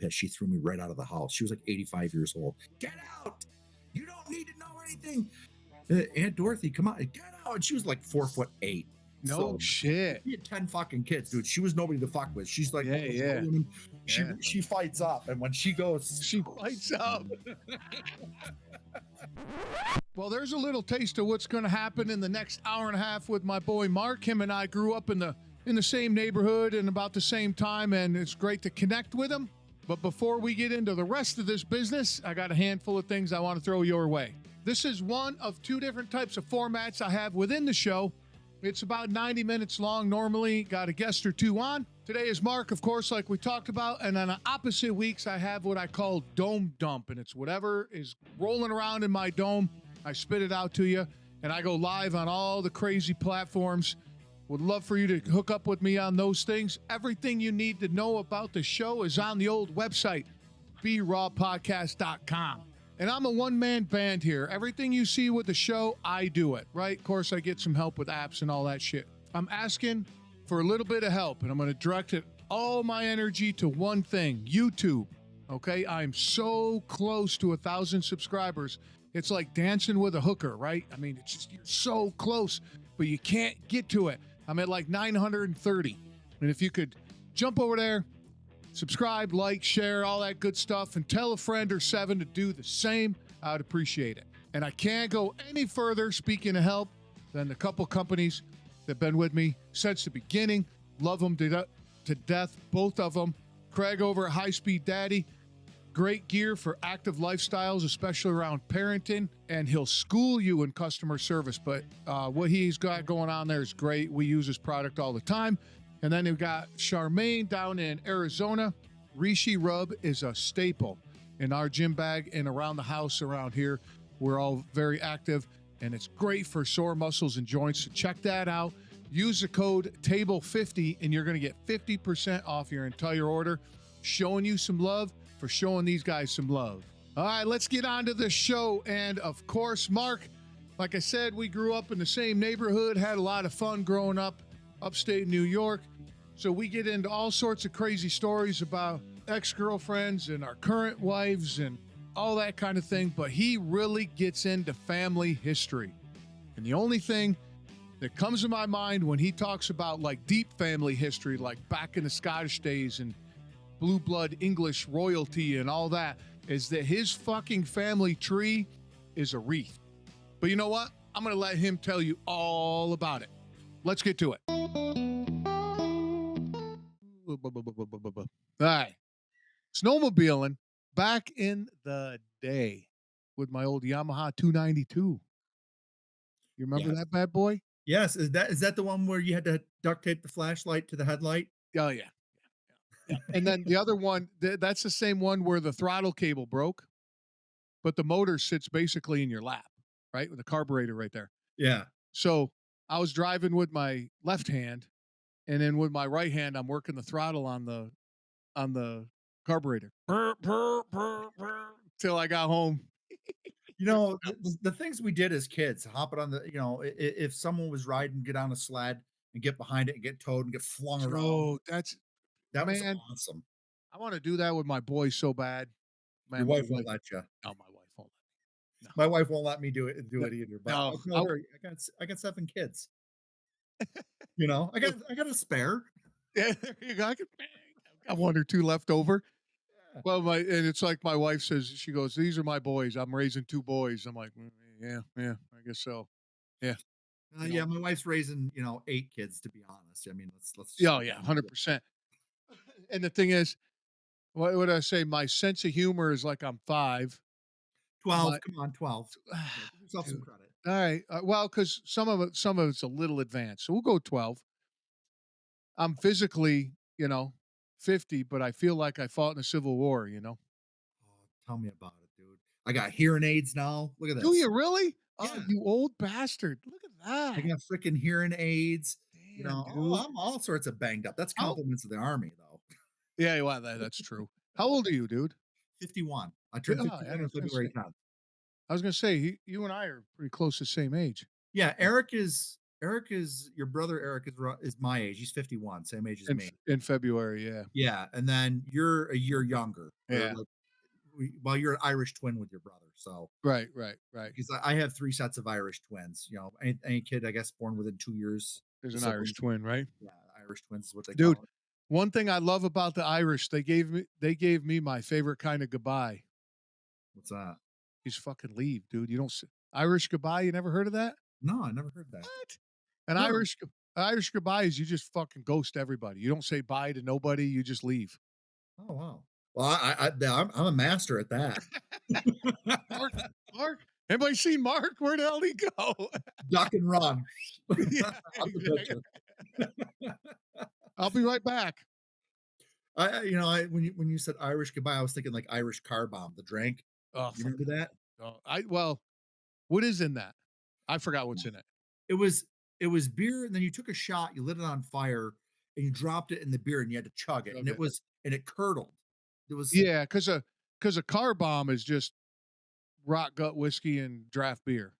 pissed. She threw me right out of the house. She was like 85 years old. Get out! You don't need to know anything. Aunt Dorothy, come on, get out! And she was like 4'8". No shit. She had 10 fucking kids, dude. She was nobody to fuck with. She's like, yeah. She fights up, and when she goes, she fights up. Well, there's a little taste of what's going to happen in the next hour and a half with my boy Mark. Him and I grew up in the same neighborhood and about the same time, and it's great to connect with him. But before we get into the rest of this business, I got a handful of things I want to throw your way. This is one of two different types of formats I have within the show. It's about 90 minutes long normally. Got a guest or two on. Today is Mark, of course, like we talked about. And on the opposite weeks, I have what I call Dome Dump. And it's whatever is rolling around in my dome. I spit it out to you. And I go live on all the crazy platforms. Would love for you to hook up with me on those things. Everything you need to know about the show is on the old website, BRawPodcast.com. And I'm a one-man band here. Everything you see with the show, I do it, right? Of course, I get some help with apps and all that shit. I'm asking for a little bit of help, and I'm going to direct all my energy to one thing, YouTube, okay? I'm so close to 1,000 subscribers. It's like dancing with a hooker, right? I mean, it's just, you're so close, but you can't get to it. I'm at like 930. And if you could jump over there, subscribe, like, share, all that good stuff, and tell a friend or seven to do the same, I'd appreciate it. And I can't go any further, speaking of help, than the couple companies that have been with me since the beginning. Love them to death, both of them. Craig over at HighSpeedDaddy. Great gear for active lifestyles, especially around parenting, and he'll school you in customer service. But what he's got going on there is great. We use his product all the time. And then we've got Charmaine down in Arizona. Rishi Rub is a staple in our gym bag and around the house around here. We're all very active, and it's great for sore muscles and joints. So check that out. Use the code TABLE50, and you're going to get 50% off your entire order. Showing you some love for showing these guys some love. All right, let's get on to the show. And, of course, Mark, like I said, we grew up in the same neighborhood, had a lot of fun growing up upstate New York. So we get into all sorts of crazy stories about ex-girlfriends and our current wives and all that kind of thing. But he really gets into family history. And the only thing that comes to my mind when he talks about like deep family history, like back in the Scottish days and blue blood English royalty and all that, is that his fucking family tree is a wreath. But you know what? I'm going to let him tell you all about it. Let's get to it. All right. Snowmobiling back in the day with my old Yamaha 292. You remember that bad boy? Yes. Is that the one where you had to duct tape the flashlight to the headlight? Oh, yeah. And then the other one, that's the same one where the throttle cable broke, but the motor sits basically in your lap, right? With the carburetor right there. Yeah. So I was driving with my left hand, and then with my right hand, I'm working the throttle on the carburetor. Till I got home. You know, the things we did as kids, hopping on the, if someone was riding, get on a sled and get behind it and get towed and get flung around. Oh, that was awesome. I want to do that with my boys so bad. Man, your wife won't let you. No, my wife won't let me. No. My wife won't let me do it either. But no, I got 7 kids. I got a spare. Yeah, there you go. I got 1 or 2 left over. Yeah. Well, and it's like my wife says, she goes, "These are my boys. I'm raising 2 boys." I'm like, yeah, I guess so. Yeah. Yeah, my wife's raising, 8 kids, to be honest. I mean, let's. Yeah, 100%. And the thing is, what would I say? My sense of humor is like I'm 5. 12. Come on, 12. Give yourself some credit. All right. Well, because some of it's a little advanced, so we'll go 12. I'm physically, 50, but I feel like I fought in the Civil War. Oh, tell me about it, dude. I got hearing aids now. Look at this. Do you really? Yeah. Oh, you old bastard! Look at that. I got freaking hearing aids. Damn, I'm all sorts of banged up. That's compliments of the Army, though. Yeah, well, that's true. How old are you, dude? 51. I turned 51 on February 10th. I was going to say, you and I are pretty close to the same age. Yeah, Eric is Eric is your brother. Eric is my age. He's 51, same age as in me. in February. Yeah, Yeah, and then you're a year younger, or yeah. like, well, you're an Irish twin with your brother. So Right, right, right. because I have three sets of Irish twins. You know, any kid I guess born within 2 years, There's the an Irish siblings. twin, right? Yeah, Irish twins is what they Dude, call it. one thing I love about the Irish, they gave me my favorite kind of goodbye. What's that? You just fucking leave, dude. You don't s Irish goodbye, you never heard of that? No, I never heard that. What? An No. Irish goodbye is you just fucking ghost everybody. You don't say bye to nobody, you just leave. Oh wow. Well, I'm a master at that. Mark Mark? Anybody seen Mark? Where the hell did he go? Duck and run. Yeah, Out the exactly. picture. I'll be right back. When you said Irish goodbye, I was thinking like Irish car bomb, the drink. Oh, You fuck remember that? that. Oh, well, what is in that? I forgot what's in it. It was it was beer, and then you took a shot, you lit it on fire, and you dropped it in the beer, and you had to chug it, and Okay. it curdled. It was Yeah, because a car bomb is just rot gut whiskey and draft beer.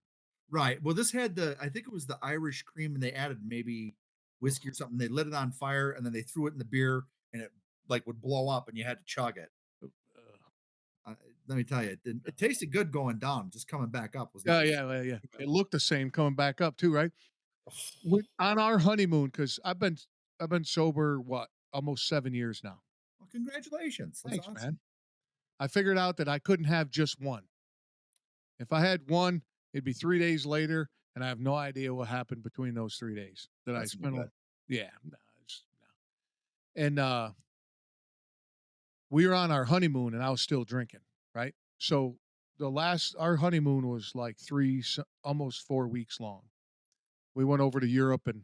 right. Well, this had I think it was the Irish cream, and they added maybe whiskey or something. They lit it on fire, and then they threw it in the beer, and it like would blow up, and you had to chug it. Ugh, Uh, Let me tell you, it tasted good going down. Just coming back up was yeah, nice. yeah, yeah, yeah. It looked the same coming back up too, right? On our honeymoon, because I've been sober, what, almost 7 years now. Well, congratulations. That's Thanks, awesome. man. I figured out that I couldn't have just one. If I had one, it'd be 3 days later, and I have no idea what happened between those 3 days that I That's no spent good. on. Yeah, no, no. And, we were on our honeymoon, and I was still drinking, right? So, our honeymoon was like almost 4 weeks long. We went over to Europe and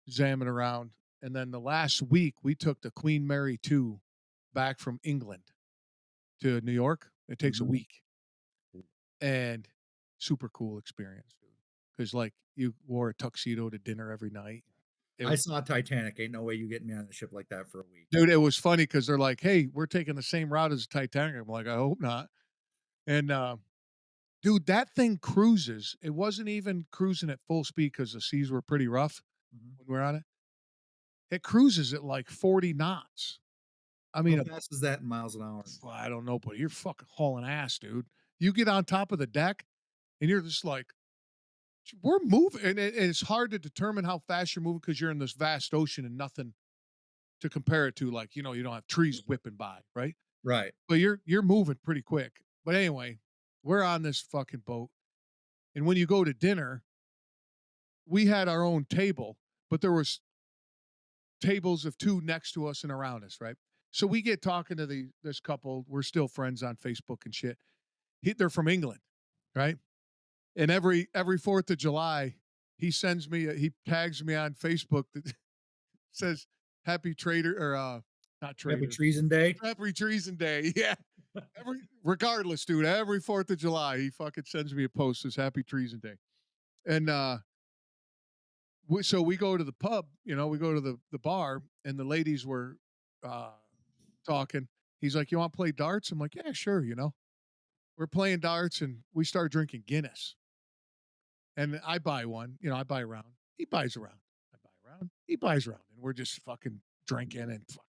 examined around, and then the last week, we took the Queen Mary 2 back from England to New York. It takes a Mhm. week, and super cool experience, dude. Because like, you wore a tuxedo to dinner every night. It I was saw Titanic. Ain't no way you getting me on a ship like that for a week. Dude, it was funny because 'cause they're like, "Hey, we're taking the same route as the Titanic." I'm like, "I hope not." And, dude, that thing cruises. It wasn't even cruising at full speed because the seas were pretty rough Mhm. when we were on it. It cruises at like 40 knots. I How mean, fast is that in miles an hour? I don't know, but you're fucking hauling ass, dude. You get on top of the deck and you're just like, we're moving. And it's hard to determine how fast you're moving because you're in this vast ocean and nothing to compare it to. Like, you don't have trees whipping by, right? Right. But you're moving pretty quick. But anyway, we're on this fucking boat. And when you go to dinner, we had our own table, but there was tables of two next to us and around us, right? So we get talking to this couple. We're still friends on Facebook and shit. They're from England, right? And every 4th of July, he tags me on Facebook that says happy trader or not Happy trader. Treason Day. Happy Treason Day. Yeah. Regardless, dude, every 4th of July, he fucking sends me a post says happy Treason Day. And so we go to the pub, we go to the bar, and the ladies were uh talking. He's like, "You want to play darts?" I'm like, "Yeah, sure." We're playing darts, and we start drinking Guinness. And I buy one. I buy a round. He buys a round. I buy a round. He buys a round, and we're just fucking drinking and fuck.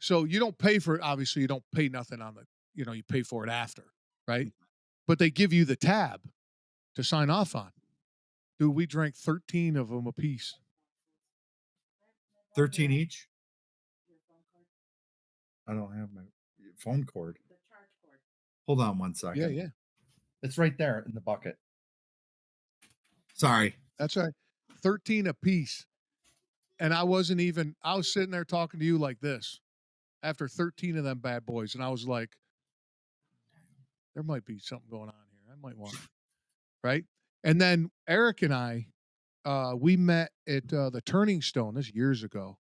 So you don't pay for it. Obviously, you don't pay nothing on the. You pay for it after, right? But they give you the tab to sign off on. Dude, we drank 13 of them a piece. 13 each? I don't have my phone cord. Hold on one Yeah, second. yeah. It's right there in the bucket. Sorry. That's right. 13 a piece. And I was sitting there talking to you like this after 13 of them bad boys. And I was like, there might be something going on here. I might want to, right? And then Eric and I, we met at the Turning Stone this years ago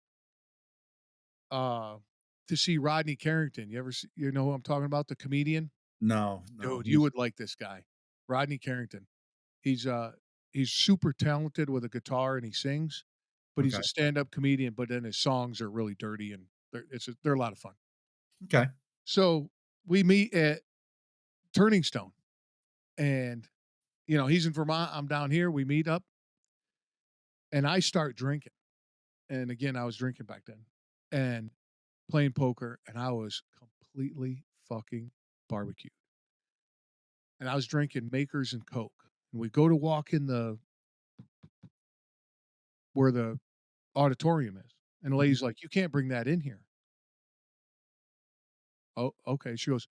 uh, to see Rodney Carrington. You know who I'm talking about? The comedian? No, no. Dude, you would like this guy. Rodney Carrington. He's uh he's super talented with a guitar and he sings, but he's Okay. a stand-up comedian, but then his songs are really dirty and they're a lot of fun. Okay. So we meet at Turning Stone and he's in Vermont, I'm down here, we meet up and I start drinking. And again, I was drinking back then and playing poker, and I was completely fucking barbecued. And I was drinking Makers and Coke. And we go to walk in the where the auditorium is. And the Mhm. lady's like, "You can't bring that in here." "Oh, okay." She goes,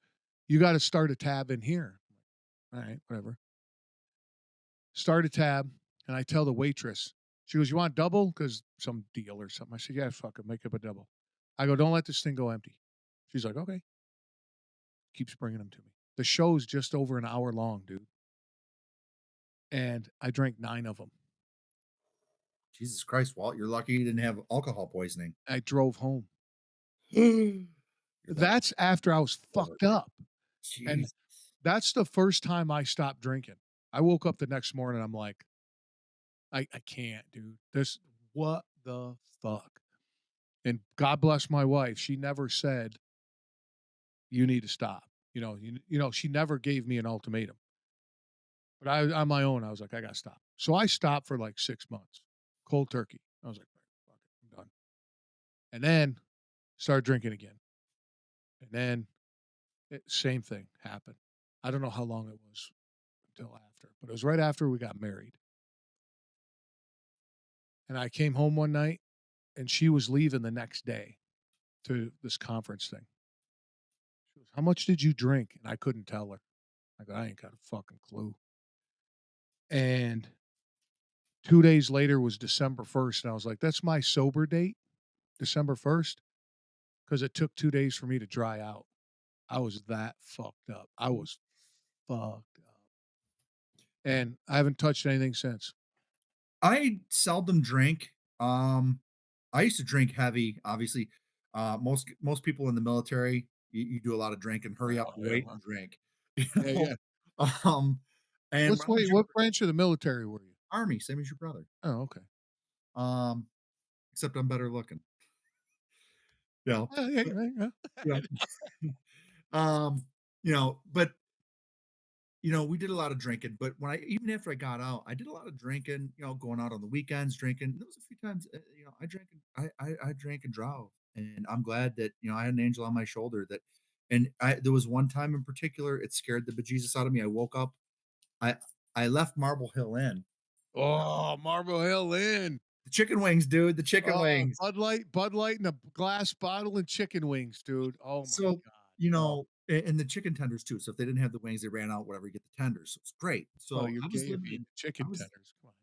"You gotta start a tab in here." "Alright, whatever." Start a tab, and I tell the waitress, she goes, "You want double? Because some deal or something." I said, "Yeah, fuck it, make up a double." I go, "Don't let this thing go empty." She's like, "Okay." Keeps bringing them to me. The show's just over an hour long, dude, and I drank 9 of them. Jesus Christ, Walt, you're lucky you didn't have alcohol poisoning. I drove home. You're lucky. That's after I was Over. fucked up, and Jeez. that's the first time I stopped drinking. I woke up the next morning, I'm like, I can't, dude. This what the fuck?" And God bless my wife, she never said, "You need to stop." She never gave me an ultimatum. But I on my own, I was like, "I gotta stop." So I stopped for, like, 6 months, cold turkey. I was like, "Right, fuck it, I'm done." And then started drinking again, and then same thing happened. I don't know how long it was until after, but it was right after we got married, and I came home one night, and she was leaving the next day to this conference thing. She goes, "How much did you drink?" And I couldn't tell her. I go, "I ain't got a fucking clue." And 2 days later was December 1st, and I was like, "That's my sober date, December 1st," because it took 2 days for me to dry out. I was that fucked up. I was fucked up, and I haven't touched anything since. I seldom drink. I used to drink heavy, obviously. Most people in the military, you do a lot of drinking, hurry up, Oh, yeah, wait, well, and drink. You yeah, know? yeah. Um, and when I was What younger, branch of the military were you? Army, same as your brother. Oh, okay. Um, except I'm better looking. You know, Yeah, but, yeah, you yeah. know, um, but we did a lot of drinking, but even after I got out, I did a lot of drinking, going out on the weekends, drinking. There was a few times, I drank and I drank and drove, and I'm glad that, I had an angel on my shoulder and there was one time in particular, it scared the bejesus out of me. I woke up, I I left Marble Hill Inn. Oh, Marble Hill Inn. The chicken wings, dude, the chicken Oh, wings. Bud Light in a glass bottle and chicken wings, dude. Oh my So, god. Oh, and the chicken tenders too. So if they didn't have the wings, they ran out, whatever, you get the tenders. So it's great. well, So you're gay if you eat the I chicken was tenders. Come on,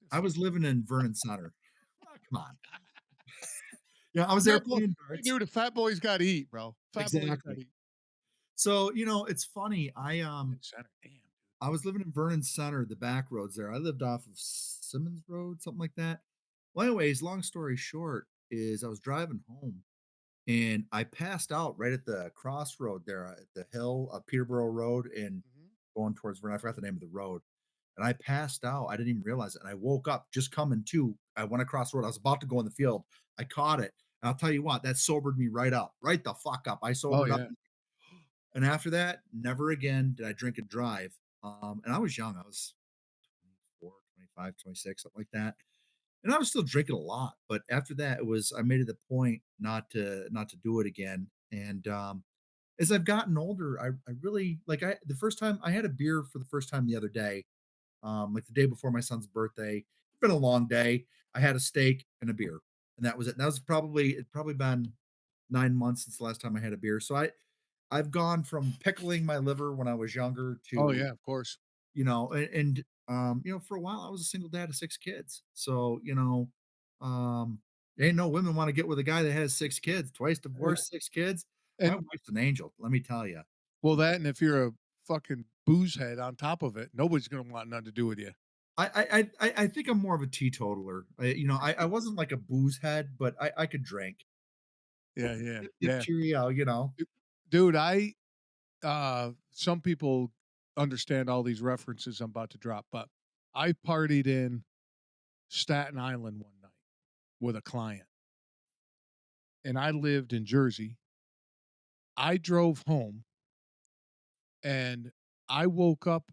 dude. I was living in Vernon Center. Oh, come on. Yeah, I was there Fat boy, playing hey, darts. dude, a fat boy's gotta eat, bro. Fat boy's gotta Exactly. eat. So, it's funny. Vernon Center, damn. I was living in Vernon Center, the back roads there. I lived off of Simmons Road, something like that. Well, anyways, long story short is I was driving home and I passed out right at the crossroad there at the hill of Peterborough Road and Mhm. going towards Vernon. I forgot the name of the road. And I passed out. I didn't even realize it. And I woke up just coming to. I went across the road. I was about to go in the field. I caught it. And I'll tell you what, that sobered me right up, right the fuck up. I Oh, sobered up. yeah. And after that, never again did I drink and drive. And I was young. I was 24, 25, 26, something like that. And I was still drinking a lot. But after that, I made it a point not to do it again. And as I've gotten older, I really the first time I had a beer for the first time the other day, like the day before my son's birthday. It's been a long day. I had a steak and a beer, and that was it. That was probably been 9 months since the last time I had a beer. So I've gone from pickling my liver when I was younger Oh, to yeah, of course. for a while I was a single dad of 6 kids. So um, ain't no women want to get with a guy that has 6 kids, twice Yeah, divorced, 6 kids. My and wife's an angel, let me tell you. well, that and if you're a fucking booze head on top of it, nobody's gonna want nothing to do with you. I think I'm more of a teetotaler. I wasn't like a booze head, but I could drink. Yeah, yeah, Yip, yip, yeah. cheerio. D Dude, some people understand all these references I'm about to drop, but I partied in Staten Island one night with a client, and I lived in Jersey. I drove home, and I woke up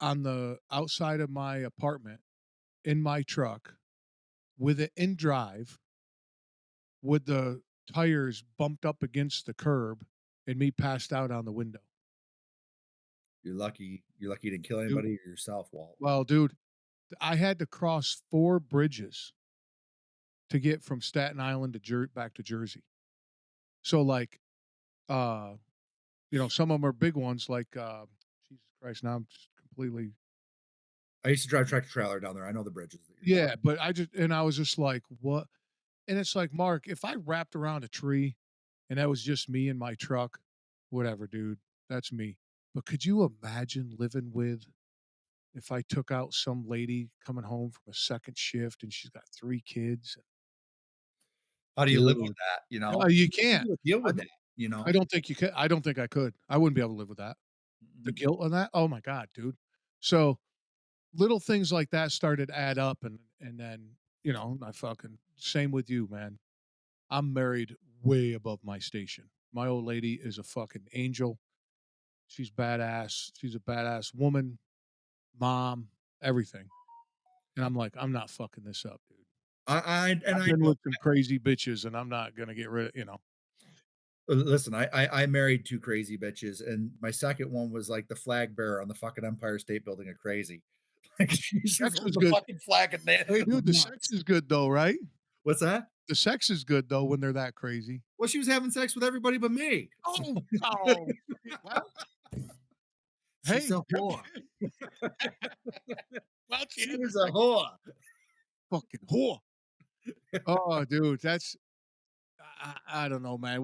on the outside of my apartment, in my truck with it in drive, with the tires bumped up against the curb, and me passed out on the window. You're lucky you didn't kill Dude, anybody or yourself, Walt. well, dude, I had to cross 4 bridges to get from Staten Island to back to Jersey. So, like, uh, some of them are big ones, like, Jesus Christ, now I'm just completely. I used to drive tractor trailer down there. I know the bridges that you're talking. Yeah, but I was just like, "What?" And it's like, "Mark, if I wrapped around a tree and that was just me in my truck, whatever, dude, that's me." But could you imagine living with if I took out some lady coming home from a second shift and she's got 3 kids? How do you live with Dude, that, you no, know? you How do can't. you deal I with don't that, you I know? don't think you could. I don't think I could. I wouldn't be able to live with that. The Mhm. guilt on that? Oh my god, dude. So, little things like that started to add up, and then, I fucking same with you, man. I'm married way above my station. My old lady is a fucking angel. She's badass. She's a badass woman, mom, everything. And I'm like, "I'm not fucking this up, dude. I've I been know. with some crazy bitches, and I'm not gonna get rid of." Listen, I married 2 crazy bitches, and my second one was like the flag bearer on the fucking Empire State Building of crazy. Like, she's just Sex holding is the good. fucking flag and Dude, the sex nuts. is good though, right? What's that? The sex is good though when they're that crazy. Well, she was having sex with everybody but me. Oh, oh, well, She's hey, a whore. well, she She had to was a say, whore. "Fucking whore." Oh, dude, that's I don't know, man.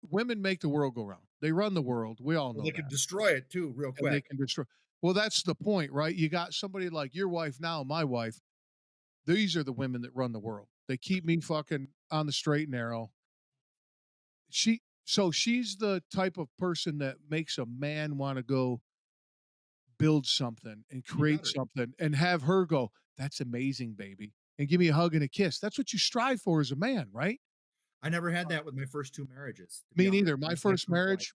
Women make the world go round. They run the world. We all Well, know they could that, destroy it too real and they quick. can destroy. Well, that's the point, right? You got somebody like your wife now, my wife. These are the women that run the world. They keep me fucking on the straight and narrow. She's the type of person that makes a man want to go build something and Be create better. something and have her go, "That's amazing, baby," and give me a hug and a kiss. That's what you strive for as a man, right? I never had that with my first 2 marriages, to be Me honest. neither. My With my first first wife. marriage,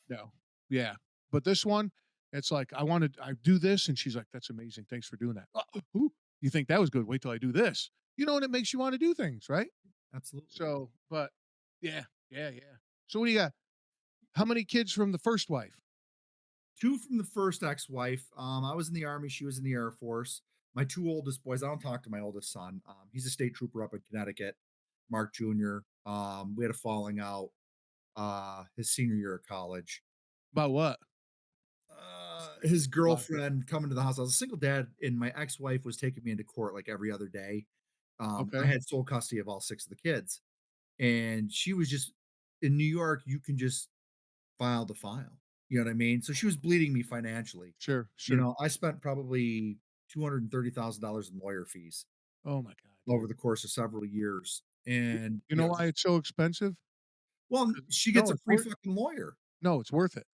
no. Yeah. But this one, it's like, I do this, and she's like, "That's amazing. Thanks for doing that." Ooh, you think that was good? Wait till I do this. And it makes you wanna do things, right? Absolutely. So, but yeah, yeah, yeah. So what do you got? How many kids from the first wife? 2 from the first ex-wife. I was in the Army, she was in the Air Force. My 2 oldest boys, I don't talk to my oldest son. He's a state trooper up in Connecticut, Mark Jr. We had a falling out his senior year of college. About what? His About girlfriend coming to the house. I was a single dad, and my ex-wife was taking me into court like every other day. I okay, had sole custody of all 6 of the kids, and she was just in New York, you can just file to file. You know what I mean? So she was bleeding me financially. sure, sure. I spent probably $230,000 in lawyer fees Oh my god, over dude. the course of several years, Y and, you know why it's so expensive? well, 'Cause she gets no, a it's free worth fucking lawyer. no, it's worth it.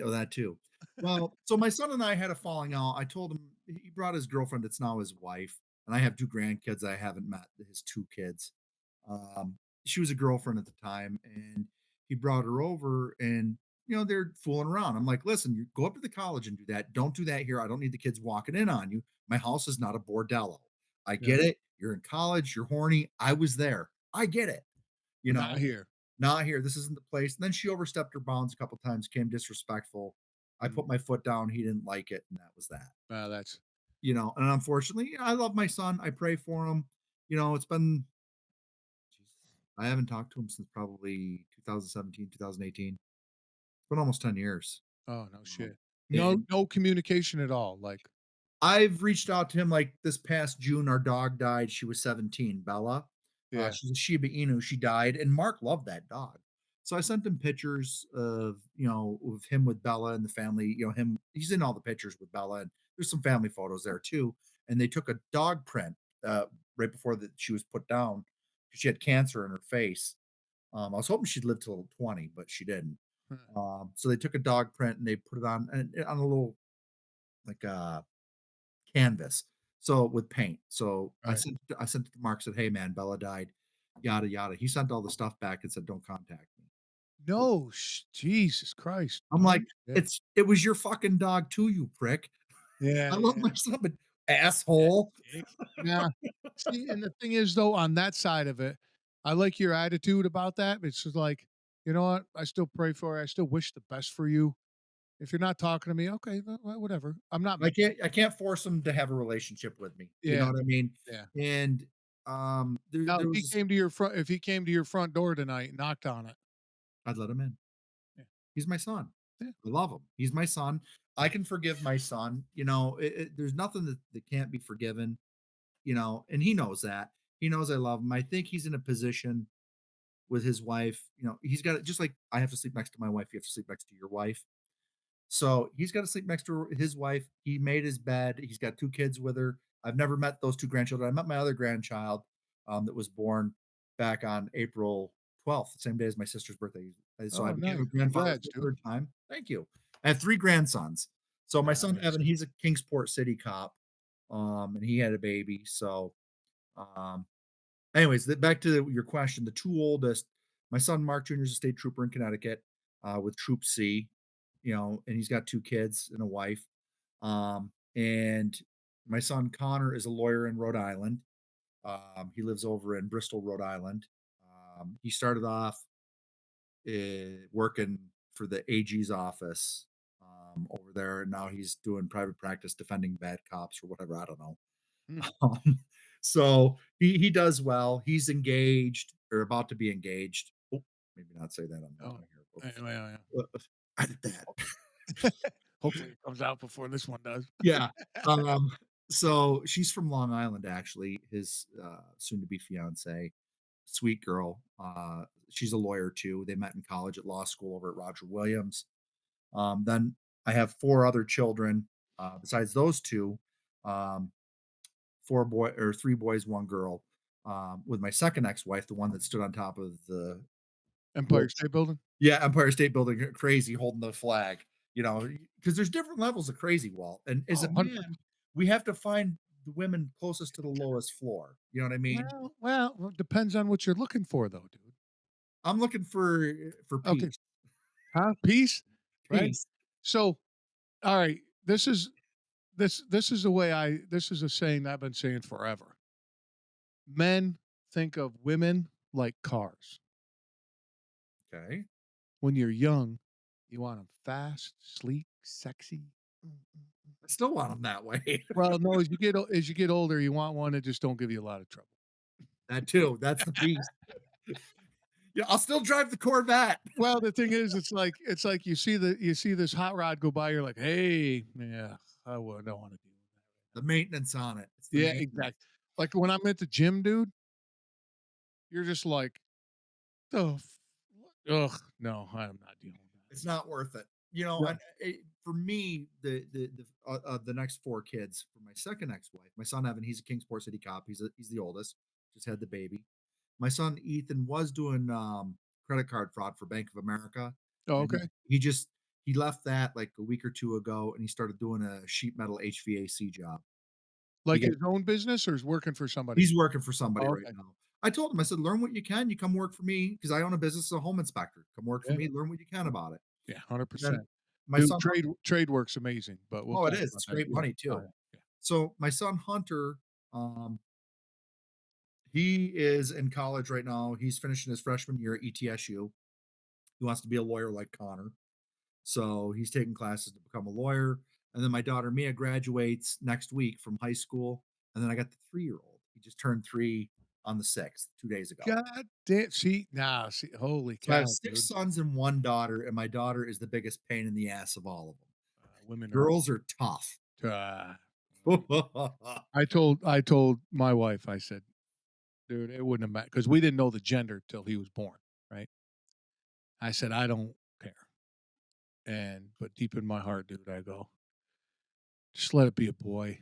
Oh, that too. Well, so my son and I had a falling out. I told him he brought his girlfriend, it's now his wife, and I have 2 grandkids I haven't met, his 2 kids. She was a girlfriend at the time, and he brought her over and, they're fooling around. I'm like, "Listen, you go up to the college and do that. Don't do that here. I don't need the kids walking in on you. My house is not a bordello. I Yeah, get it. You're in college, you're horny. I was there. I get it, you but not know? here. Not here. This isn't the place." And then she overstepped her bounds a couple times, came disrespectful. I Mm, put my foot down. He didn't like it, and that was that. that's And unfortunately, I love my son. I pray for him. It's been, Jesus, I haven't talked to him since probably 2017, 2018. It's been almost 10 years. oh, no Um, shit. No, and no communication at all, like, I've reached out to him like this past June. Our dog died. She was 17, Bella. yeah, She's a Shiba Inu. She died, and Mark loved that dog. So I sent him pictures of him with Bella and the family. Him. He's in all the pictures with Bella, and there's some family photos there too. And they took a dog print right before that she was put down because she had cancer in her face. I was hoping she'd live till 20, but she didn't. So they took a dog print and they put it on a little like canvas. So with paint. So I right. sent it to Mark, said, "Hey man, Bella died, yada yada." He sent all the stuff back and said, "Don't contact me." No, Jesus Christ. I'm No like, shit. it was your fucking dog too, you prick. Yeah, I love yeah. my son, but asshole. Yeah. See, and the thing is, though, on that side of it, I like your attitude about that. It's just like, you know what? I still pray for you. I still wish the best for you. If you're not talking to me, okay, whatever. I'm not mad. I can't force him to have a relationship with me. You know Yeah, what I mean? yeah. And, Now, there was if he came to your front door tonight and knocked on it, I'd let him in. yeah, He's my son. yeah. I love him. He's my son. I can forgive my son. There's nothing that can't be forgiven, and he knows that. He knows I love him. I think he's in a position with his wife. He's got it just like I have to sleep next to my wife. You have to sleep next to your wife. So he's got to sleep next to his wife. He made his bed. He's got two kids with her. I've never met those two grandchildren. I met my other grandchild that was born back on April 12th, the same day as my sister's birthday. So I Oh, became a nice. grandfather for Congrats, the dude. third time. Thank you. I have three grandsons. So my son Nice. Evan, he's a Kingsport City cop, and he had a baby. So, um, anyways, back to your question. The two oldest, my son Mark Jr. is a state trooper in Connecticut with Troop C, and he's got two kids and a wife. And my son Connor is a lawyer in Rhode Island. He lives over in Bristol, Rhode Island. He started off working for the AG's office over there, and now he's doing private practice defending bad cops or whatever. I don't know. Mm. Um, so he does well. He's engaged or about to be engaged. Oh, maybe not say that on Oh, here. yeah, yeah, I did that. yeah. Hopefully, it comes out before this one does. Yeah. Um, so she's from Long Island, actually. His soon to be fiance, sweet girl. She's a lawyer too. They met in college at law school over at Roger Williams. Then I have four other children besides those two. Um, three boys, one girl. With my second ex-wife, the one that stood on top of the Empire World State Building? yeah, Empire State Building, crazy, holding the flag, because there's different levels of crazy, Walt, and as Oh, a 100%. man, we have to find the women closest to the lowest floor, you know what I mean? Well, depends on what you're looking for, though, dude. I'm looking for Okay. peace, Huh? Peace? Right? peace. So, all right, this is a saying I've been saying forever. Men think of women like cars. Okay. When you're young, you want them fast, sleek, sexy. Mm, mm, mm. I still want them that way. Well, no, as you get older, you want one that just don't give you a lot of trouble. That too, that's the peace. Yeah, I'll still drive the Corvette. Well, the thing is, it's like you see this hot rod go by, you're like, "Hey, yeah, don't wanna deal with that right The now." maintenance on it, it's the Yeah, maintenance. exactly. Like, when I'm at the gym, dude, you're just like, "The f ugh, no, I'm not dealing with that." It's not worth it. No. And for me, the next four kids for my second ex-wife, my son Evan, he's a Kingsport City cop. He's the oldest, just had the baby. My son Ethan was doing credit card fraud for Bank of America, Oh, and okay. he left that like a week or two ago, and he started doing a sheet metal HVAC job. He Like got his own business or is working for somebody? He's working for somebody Oh, right okay. now. I told him, I said, learn what you can. You come work for me because I own a business as a home inspector. Come work for Yeah, me. Learn what you can about it. yeah, And then 100%. my Dude, son trade work's amazing, but we'll Oh, it talk is. about It's that. great Yeah. money Oh, too. yeah, yeah. So my son Hunter, um, he is in college right now. He's finishing his freshman year at ETSU. He wants to be a lawyer like Connor. So he's taking classes to become a lawyer. And then my daughter Mia graduates next week from high school. And then I got the 3-year-old. He just turned 3 on the 6th, 2 days ago. God damn, see, now, see, holy So I have cow, six dude. sons and one daughter, and my daughter is the biggest pain in the ass of all of them. Women are Girls are tough. uh, I told my wife, I said, "Dude, it wouldn't have mattered because we didn't know the gender till he was born, right?" I said, "I don't care." But deep in my heart, dude, I go, "Just let it be a boy."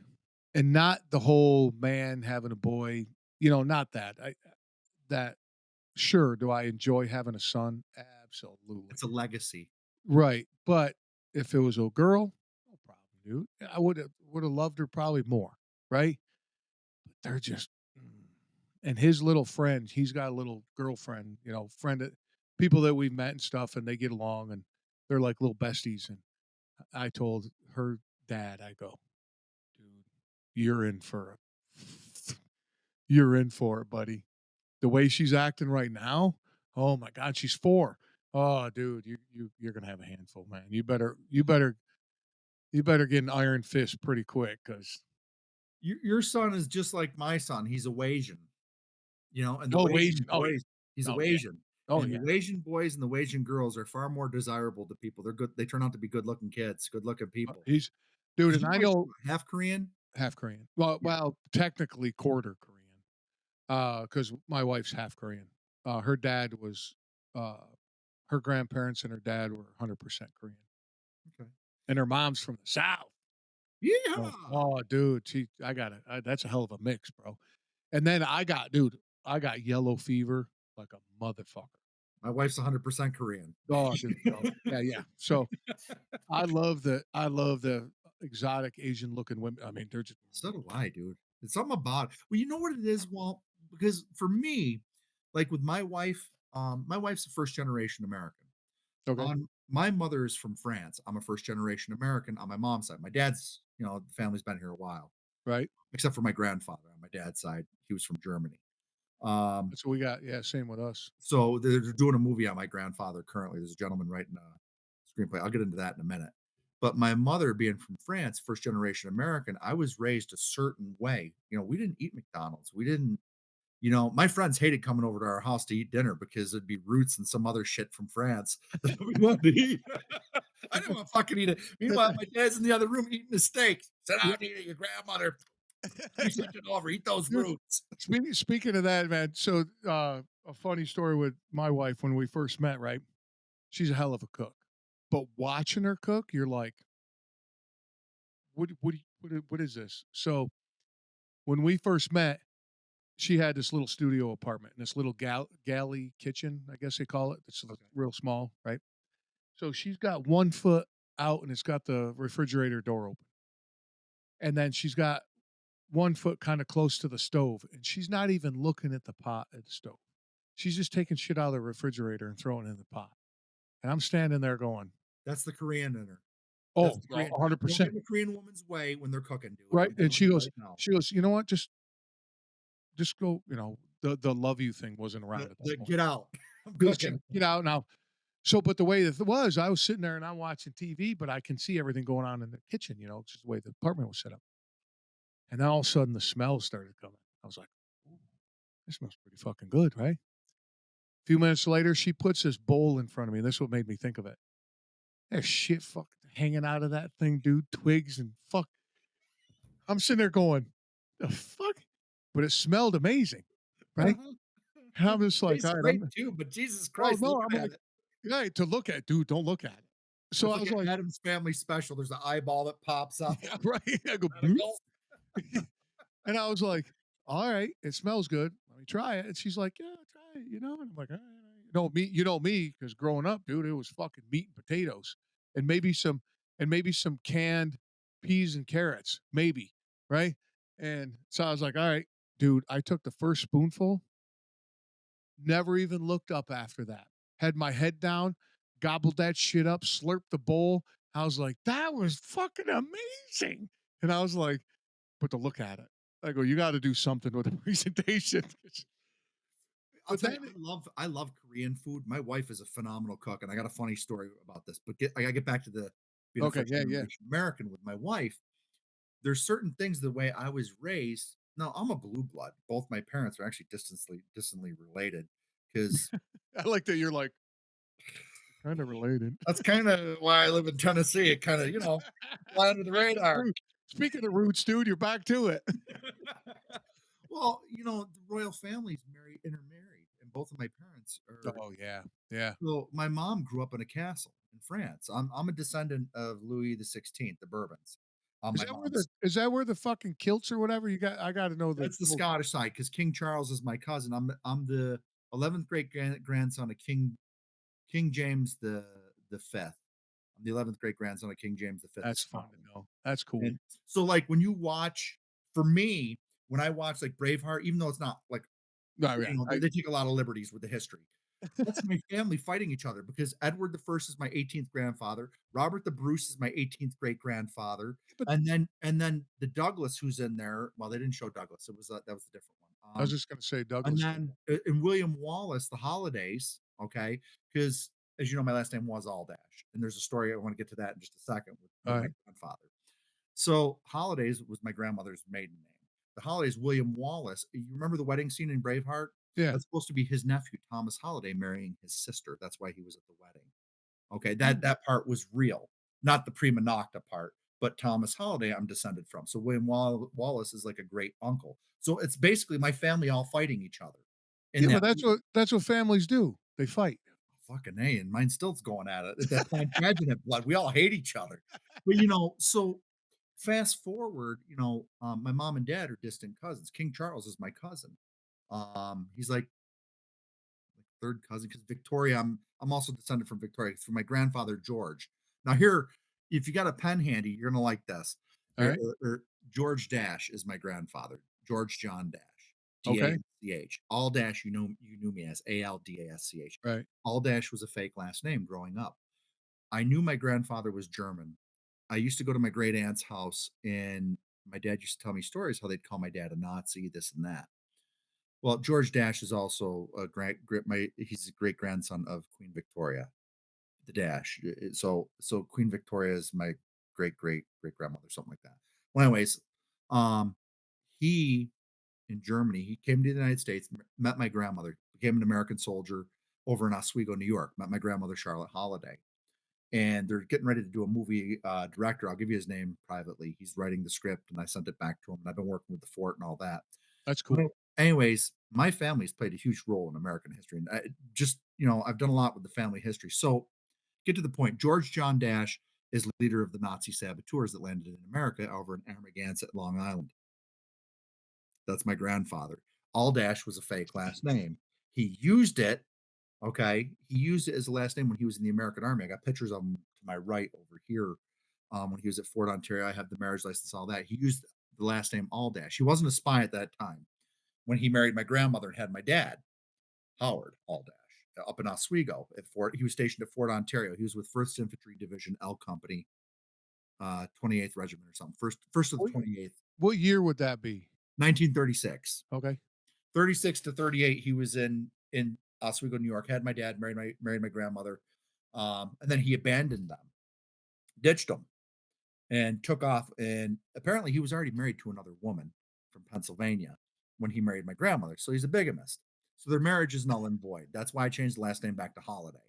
And not the whole man having a boy, not that. That sure, do I enjoy having a son? Absolutely. It's a legacy. Right, but if it was a girl, no problem, dude. I would have loved her probably more, right? But they're just and his little friends, he's got a little girlfriend, friend that people that we've met and stuff, and they get along and they're like little besties. And I told her dad, I go, dude. you're in for it. You're in for it, buddy. The way she's acting right now, oh my god, she's 4. Oh, dude, you're gonna have a handful, man. You better get an iron fist pretty quick, because Your son is just like my son. He's a Wasian, and the oh, Asian. Wasian Oh, yeah. boys, he's a Oh, yeah. Wasian, Oh, and the yeah. Wasian boys and the Wasian girls are far more desirable to people. They're good. They turn out to be good-looking kids, good-looking people. He's dude, Because and your I wife's know half Korean? half Korean. Well Yeah. technically quarter Korean, because my wife's half Korean. Her dad was, uh her grandparents and her dad were 100% Korean, Okay. and her mom's from the South. Oh, Yeehaw! dude, I got it. That's a hell of a mix, bro. And then I got yellow fever like a motherfucker. My wife's 100% Korean. Oh, dude, bro. Yeah, yeah. So I love the exotic Asian looking women. I mean, they're just So do I, dude. It's something about it. Well, you know what it is? Well, because for me, like with my wife's a first generation American. okay, On my mother is from France. I'm a first generation American on my mom's side. My dad's, the family's been here a while, right? except for my grandfather on my dad's side. He was from Germany. Um, That's what we got. Yeah, same with us. so they're doing a movie on my grandfather currently. There's a gentleman writing a screenplay. I'll get into that in a minute. But my mother being from France, first generation American, I was raised a certain way. We didn't eat McDonald's. We didn't, my friends hated coming over to our house to eat dinner because it'd be roots and some other shit from France that we wanted to eat. I didn't want to fucking eat it. Meanwhile, my dad's in the other room eating a steak. Sit down Yeah. and eat it. Your grandmother. You sent it over. Eat those Dude, roots. speaking of that, man. So, a funny story with my wife when we first met. Right, she's a hell of a cook, but watching her cook, you're like, what is this? So when we first met, she had this little studio apartment in this little galley kitchen, I guess they call it. It's Okay. real small, right? So she's got 1 foot out and it's got the refrigerator door open. And then she's got 1 foot kind of close to the stove. And she's not even looking at the pot at the stove. She's just taking shit out of the refrigerator and throwing it in the pot. And I'm standing there going, That's the Korean in her. That's oh, the Korean. Don't get 100%. in the Korean woman's way when they're cooking, dude. Right. I'm And telling you right now. she goes, you know what? Just go, the love you thing wasn't around at that point. Get out. I'm Just cooking. get out now. So, but the way that it was, I was sitting there and I'm watching TV, but I can see everything going on in the kitchen, just the way the apartment was set up. And then all of a sudden the smell started coming. I was like, "Ooh, this smells pretty fucking good, right?" A few minutes later, she puts this bowl in front of me. This is what made me think of it. There's shit fucking hanging out of that thing, dude. Twigs and fuck. I'm sitting there going, the fuck? But it smelled amazing, right? Uh-huh. And I'm just like, Tastes all right, great too, but Jesus oh Christ, no, I'm looking at like, it. yeah, to look at, dude, don't look at it. So It's I like was an like, Addams Family special. There's an eyeball that pops up. yeah, right. I go, bloop. Tentacles. And I was like, all right, it smells good. Let me try it. And she's like, yeah, try it, And I'm like, all right. All right. No, me, because growing up, dude, it was fucking meat and potatoes and maybe some canned peas and carrots, maybe. Right. And so I was like, all right, dude, I took the first spoonful, never even looked up after that. Had my head down, gobbled that shit up, slurped the bowl. I was like, that was fucking amazing. And I was like, but to look at it, I go, you got to do something with the presentation. I'll But tell you, then, I love Korean food. My wife is a phenomenal cook, and I got a funny story about this. But I gotta get back to the being a okay, first yeah, yeah, generation American with my wife. There's certain things the way I was raised. Now I'm a blue blood. Both my parents are actually distantly related because I like that you're like kind of related. that's kind of why I live in Tennessee. It kind of fly under the Speaking of radar. roots, speaking of roots, dude, you're back to it. Well, the royal families intermarried, and both of my parents are. Oh yeah, yeah. So my mom grew up in a castle in France. I'm a descendant of Louis the 16th, the Bourbons, on my mom's. Is that where the fucking kilts or whatever you got? I got to know the That's the whole. Scottish side because King Charles is my cousin. I'm the 11th great grandson of King James the fifth. I'm the 11th great grandson of King James the fifth of That's fun to Scotland. know. That's cool. And so, like, when you watch, for me, when I watch like Braveheart, even though it's not like No, yeah, they take a lot of liberties with the history. That's my family fighting each other because Edward the First is my 18th grandfather, Robert the Bruce is my 18th great grandfather, But and then the Douglas who's in there. Well, they didn't show Douglas. It was that was a different one. I was just gonna say And Douglas. then and William Wallace, the holidays, okay, because as you know, my last name was Alldash, and there's a story I want to get to that in just a second with my Alright. grandfather. So Holidays was my grandmother's maiden name. The Holidays, William Wallace. You remember the wedding scene in Braveheart? Yeah. That's supposed to be his nephew, Thomas Holiday, marrying his sister. That's why he was at the wedding. Okay, that Mm. that part was real, not the prima nocta part, but Thomas Holiday I'm descended from. So William Wallace is like a great uncle. So it's basically my family all fighting each other in Yeah, but that that's what families do. They fight. fucking A, and mine still's going at it. That Plantagenet blood. We all hate each other. But so fast forward, my mom and dad are distant cousins. King Charles is my cousin. He's like third cousin because Victoria, I'm also descended from Victoria from my grandfather George. Now here, if you got a pen handy, you're gonna like this. Alright. George Dash is my grandfather. George John Dash. Okay. Dash. All Dash, you knew me as Aldashch. Right. All Dash was a fake last name growing up. I knew my grandfather was German. I used to go to my great aunt's house, and my dad used to tell me stories how they'd call my dad a Nazi, this and that. Well, George Dash is also a he's a great grandson of Queen Victoria, the Dash. So Queen Victoria is my great grandmother, something like that. Well, anyways, um, he in Germany, he came to the United States, met my grandmother, became an American soldier over in Oswego, New York. Met my grandmother Charlotte Holiday, and they're getting ready to do a movie director. I'll give you his name privately. He's writing the script, and I sent it back to him. And I've been working with the fort and all that. That's cool. Well, anyways, my family's played a huge role in American history, and I've done a lot with the family history. So, get to the point. George John Dash is leader of the Nazi saboteurs that landed in America over in Amagansett, Long Island. That's my grandfather. All Dash was a fake last name. He used it. Okay, he used it as a last name when he was in the American Army. I got pictures of him to my right over here. When he was at Fort Ontario, I have the marriage license, all that. He used the last name Alldash. He wasn't a spy at that time when he married my grandmother and had my dad, Howard Alldash, up in Oswego at Fort. He was stationed at Fort Ontario. He was with First Infantry Division L Company, 28th Regiment or something. First of the What 28th, what year would that be? 1936. Okay. 36 to 38, he was in Oswego, New York. Had my dad, married my grandmother, and then he abandoned them, ditched them, and took off. And apparently, he was already married to another woman from Pennsylvania when he married my grandmother. So he's a bigamist. So their marriage is null and void. That's why I changed the last name back to Holiday.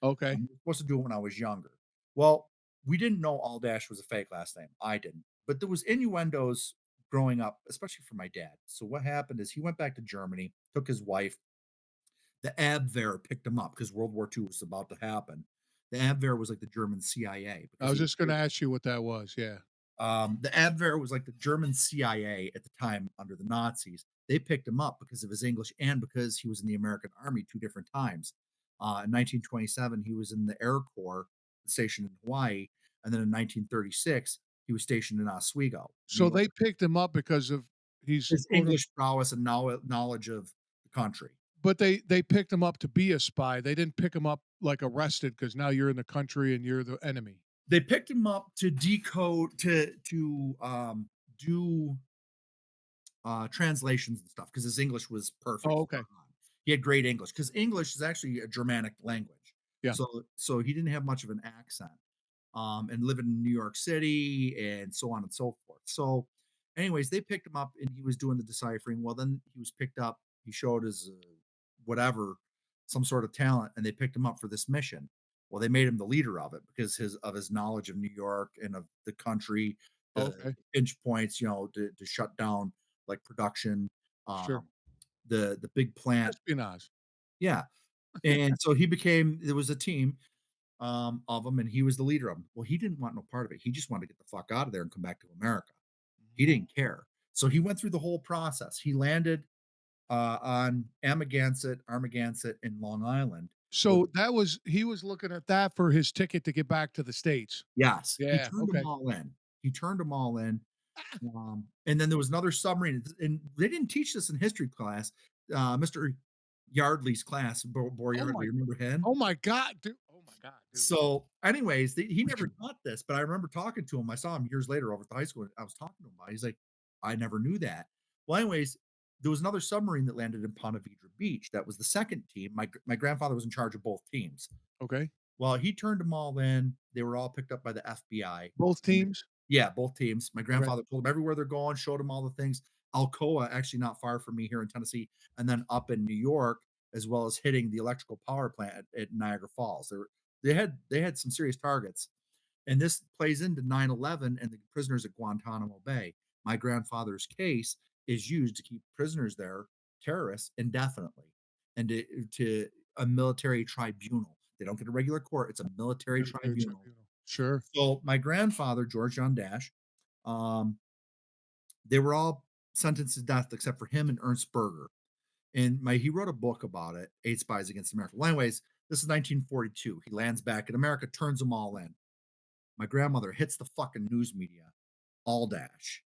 Okay. I was supposed to do it when I was younger. Well, we didn't know All Dash was a fake last name. I didn't, but there was innuendos growing up, especially for my dad. So what happened is he went back to Germany, took his wife. The Abwehr picked him up because World War II was about to happen. The Abwehr was like the German CIA I because was he just gonna ask you what that was, yeah. the Abwehr was like the German CIA at the time under the Nazis. They picked him up because of his English and because he was in the American Army two different times. In 1927, he was in the Air Corps stationed in Hawaii, and then in 1936, he was stationed in Oswego, New So York. they picked him up because of he's His quote, English prowess and knowledge of the country. but they picked him up to be a spy. They didn't pick him up, like, arrested because now you're in the country and you're the enemy. They picked him up to decode do translations and stuff because his English was perfect. Oh, Spot okay. on. He had great English because English is actually a Germanic language. Yeah. So he didn't have much of an accent. And living in New York City and so on and so forth. So, anyways, they picked him up and he was doing the deciphering. Well, then he was picked up. He showed his whatever, some sort of talent, and they picked him up for this mission. Well, they made him the leader of it because his knowledge of New York and of the country, the Okay. pinch points, to shut down like production, Sure. um, the big plant, Espionage. yeah. And so he became. There was a team of them, and he was the leader of them. Well, he didn't want no part of it. He just wanted to get the fuck out of there and come back to America. He didn't care. So he went through the whole process. He landed on Armaganset in Long Island. Well, So that was he was looking at that for his ticket to get back to the States. yes, he Yeah, turned them okay. all in. He turned them all in. And then there was another submarine, and they didn't teach this in history class. Mr. Yardley's class, Oh my Yardley, remember him? oh my god, dude. Oh my god, dude. So, anyways, he We never should got this, but I remember talking to him. I saw him years later over at the high school. And I was talking to him about it. He's like, "I never knew that." Well, anyways, there was another submarine that landed in Ponte Vedra Beach. That was the second team. My grandfather was in charge of both teams. okay. Well, he turned them all in. They were all picked up by the FBI. Both teams? Yeah, both teams. My Okay, grandfather told them everywhere they're going, showed them all the things. Alcoa, actually not far from me here in Tennessee, and then up in New York, as well as hitting the electrical power plant at Niagara Falls. They had some serious targets. And this plays into 9/11 and the prisoners at Guantanamo Bay. My grandfather's case is used to keep prisoners there, terrorists, indefinitely, and to a military tribunal. They don't get a regular court; it's a military military tribunal. tribunal. Sure. So my grandfather, George John Dash, um, they were all sentenced to death except for him and Ernst Berger. And he wrote a book about it, Eight Spies Against America. Well, anyways, this is 1942. He lands back in America, turns them all in. My grandmother hits the fucking news media, all dash.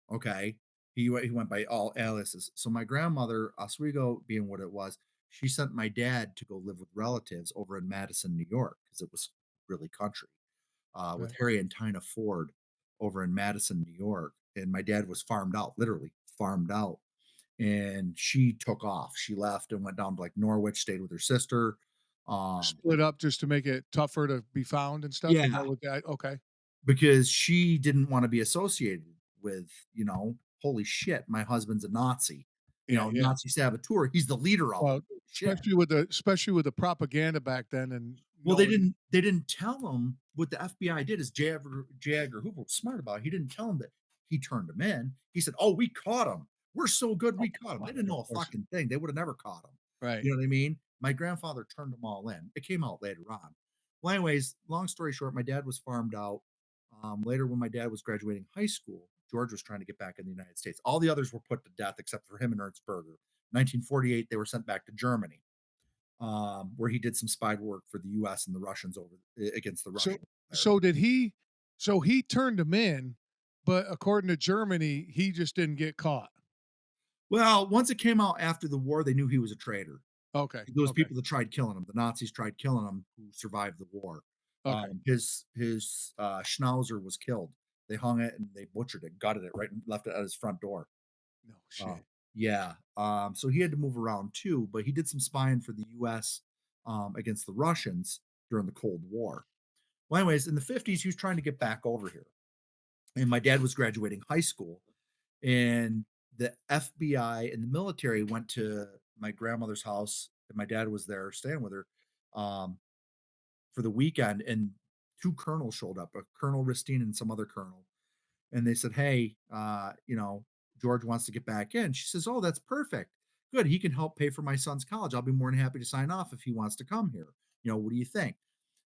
Okay. He went by all aliases. So my grandmother, Oswego being what it was, she sent my dad to go live with relatives over in Madison, New York, because it was really country, with Okay. Harry and Tina Ford over in Madison, New York. And my dad was farmed out, literally farmed out. And she took off. She left and went down to like Norwich, stayed with her sister. Um, Split up just to make it tougher to be found and stuff? Is that yeah, what that okay. because she didn't want to be associated with, holy shit, my husband's a Nazi, Yeah, yeah. Nazi saboteur. He's the leader of them. Well, Holy shit. especially with the propaganda back then and Well, they knowing didn't they didn't tell him what the FBI did is J. Edgar Hoover was smart about it. He didn't tell him that he turned him in. He said, "Oh, we caught him. We're so good oh, we caught him." They well, didn't of know a course. fucking thing. They would have never caught him. Right. You know what I mean? My grandfather turned them all in. It came out later on. Well, anyways, long story short, my dad was farmed out. Later, when my dad was graduating high school, George was trying to get back in the United States. All the others were put to death except for him and Ernst Berger. 1948, they were sent back to Germany, where he did some spy work for the U.S. and the Russians against the So Russians there. so did he so he turned him in, but according to Germany, he just didn't get caught. Well, once it came out after the war, they knew he was a traitor. Okay, Those okay, people that tried killing him, the Nazis tried killing him, who survived the war. okay. His Schnauzer was killed. They hung it and they butchered it, gutted it, right, and left it at his front door. No Uh, shit. yeah. So he had to move around too, but he did some spying for the U.S. Against the Russians during the Cold War. Well, anyways, in the 50s, he was trying to get back over here, and my dad was graduating high school, and the FBI and the military went to my grandmother's house, and my dad was there staying with her, um, for the weekend, and 2 colonels showed up, a Colonel Ristine and some other colonel, and they said, "Hey, George wants to get back in." She says, "Oh, that's perfect. Good. He can help pay for my son's college. I'll be more than happy to sign off if he wants to come here. What do you think?"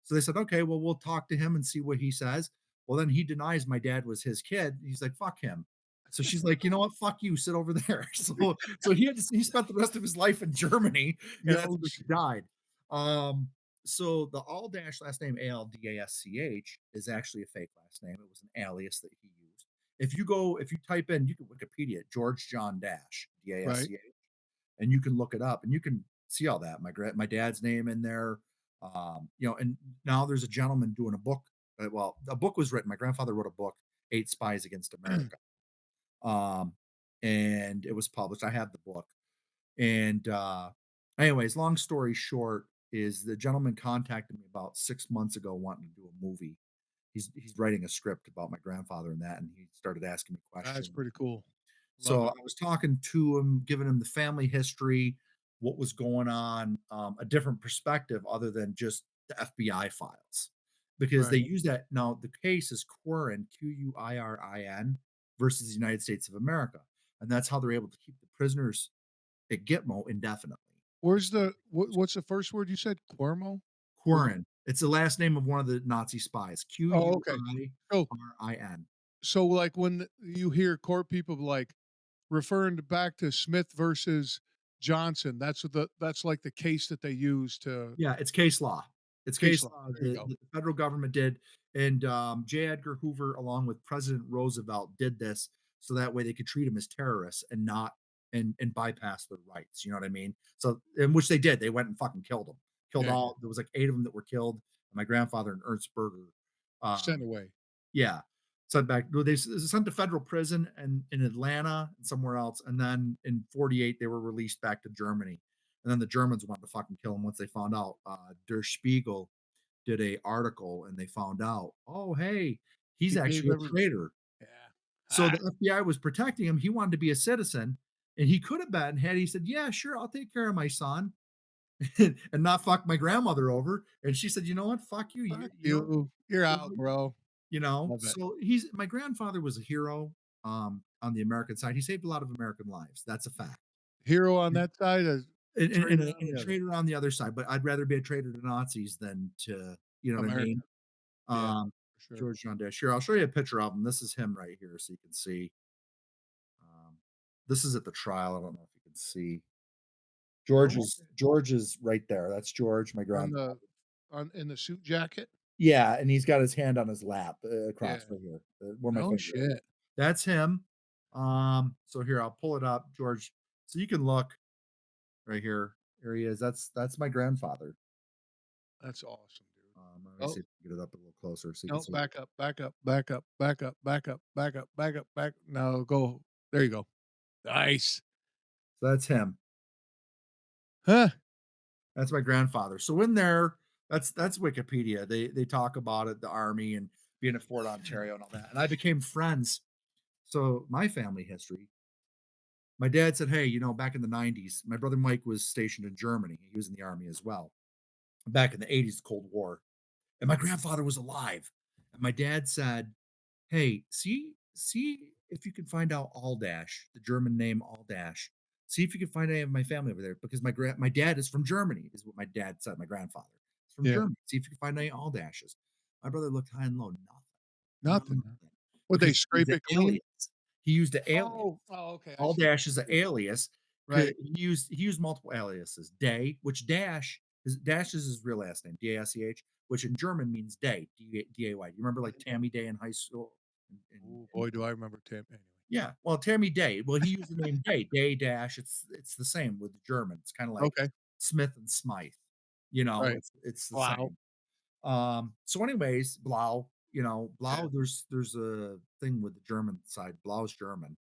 So they said, "Okay, well, we'll talk to him and see what he says." Well, then he denies my dad was his kid. He's like, "Fuck him." So she's like, "You know what? Fuck you. Sit over there." So he spent the rest of his life in Germany, and that's No where he shit. died. Um, so the Aldash last name, Aldasch, is actually a fake last name. It was an alias that he used. If you type in, you can Wikipedia it, George John Dash, Right. Dasch, and you can look it up and you can see all that. My dad's name in there. And now there's a gentleman doing a book. Well, a book was written. My grandfather wrote a book, Eight Spies Against America. Um, and it was published. I have the book. And anyways, long story short, is the gentleman contacted me about 6 months ago wanting to do a movie. He's writing a script about my grandfather and that, and he started asking me That's questions. pretty cool. Love So it. I was talking to him, giving him the family history, what was going on, a different perspective other than just the FBI files, because they Right. use that. Now the case is Quirin, Quirin, versus the United States of America, and that's how they're able to keep the prisoners at Gitmo indefinitely. Where's the what's the first word you said? Cuermo? What Quirin. It's the last name of one of the Nazi spies. Oh, okay. So Quirin. like, when you hear court people, like, referring to back to Smith versus Johnson, that's, like, the case that they use to Yeah, it's case law. It's case case law. law There you go. that the federal government did, and, J. Edgar Hoover, along with President Roosevelt, did this so that way they could treat them as terrorists and not and bypass their rights. You know what I mean? So, and which they did. They went and fucking killed them. Killed Yeah, yeah. all. There was like 8 of them that were killed. My grandfather and Ernst Berger. Sent Um, away. yeah, sent back. Well, they sent to federal prison and in Atlanta and somewhere else, and then in '48 they were released back to Germany. And then the Germans wanted to fucking kill them once they found out. Der Spiegel did a article, and they found out, oh hey, he's He gave actually a every traitor. yeah. So Ah, the FBI was protecting him. He wanted to be a citizen, and he could have been had he said, "Yeah, sure, I'll take care of my son," and not fuck my grandmother over. And she said, "You know what? Fuck you. fuck you. You're You out, know, bro. Love it. So my grandfather was a hero on the American side. He saved a lot of American lives. That's a fact. Hero on that side, a traitor on And a the other. traitor on the other side. But I'd rather be a traitor to Nazis than to, you know what I America. mean? Yeah, Um, for sure. George John Dash. Here, I'll show you a picture of him. This is him right here, so you can see. Um, this is at the trial. I don't know if you can see. Oh, George is right there. That's George, my on grandfather. the on in the suit jacket? Yeah, and he's got his hand on his lap Yeah. across right here, where my No finger is. shit. That's him. So here I'll pull it up, George, so you can look right here. Here he is. That's my grandfather. That's awesome, dude. Let me Oh, see if I can get it up a little closer so you can no, see. back up, back up, back up, back up, back up, back up, back up, back no, go. There you go. Nice. So that's him. Huh. That's my grandfather. So in there, that's Wikipedia. They talk about it, the army and being at Fort Ontario and all that. And I became friends. So my family history. My dad said, "Hey, back in the '90s, my brother Mike was stationed in Germany. He was in the army as well. Back in the '80s, the Cold War, and my grandfather was alive. And my dad said, "Hey, see if you can find out Aldash, the German name Aldash. See if you can find any of my family over there because my dad is from Germany, is what my dad said. My grandfather is from Yeah. Germany. See if you can find any Aldashes." My brother looked high and low, Nothing, huh? nothing, Would they because he used scrape an it clean? alias. He used an alias. Oh, okay, I All see. Dash is I an see. alias. Right. He used multiple aliases. Day, which Dash is his real last name, Dasch, which in German means day, D-A-Y. You remember like Tammy Day in high school? Oh boy, do I remember Tim anyway. Yeah, well, Tammy Day. Well, he used the name Day, Day Dash. It's the same with the German. It's kind of like Okay. Smith and Smythe. Right. It's the Wow. same. So anyways, Blau, Yeah. Blau, there's a thing with the German side. Blau's German.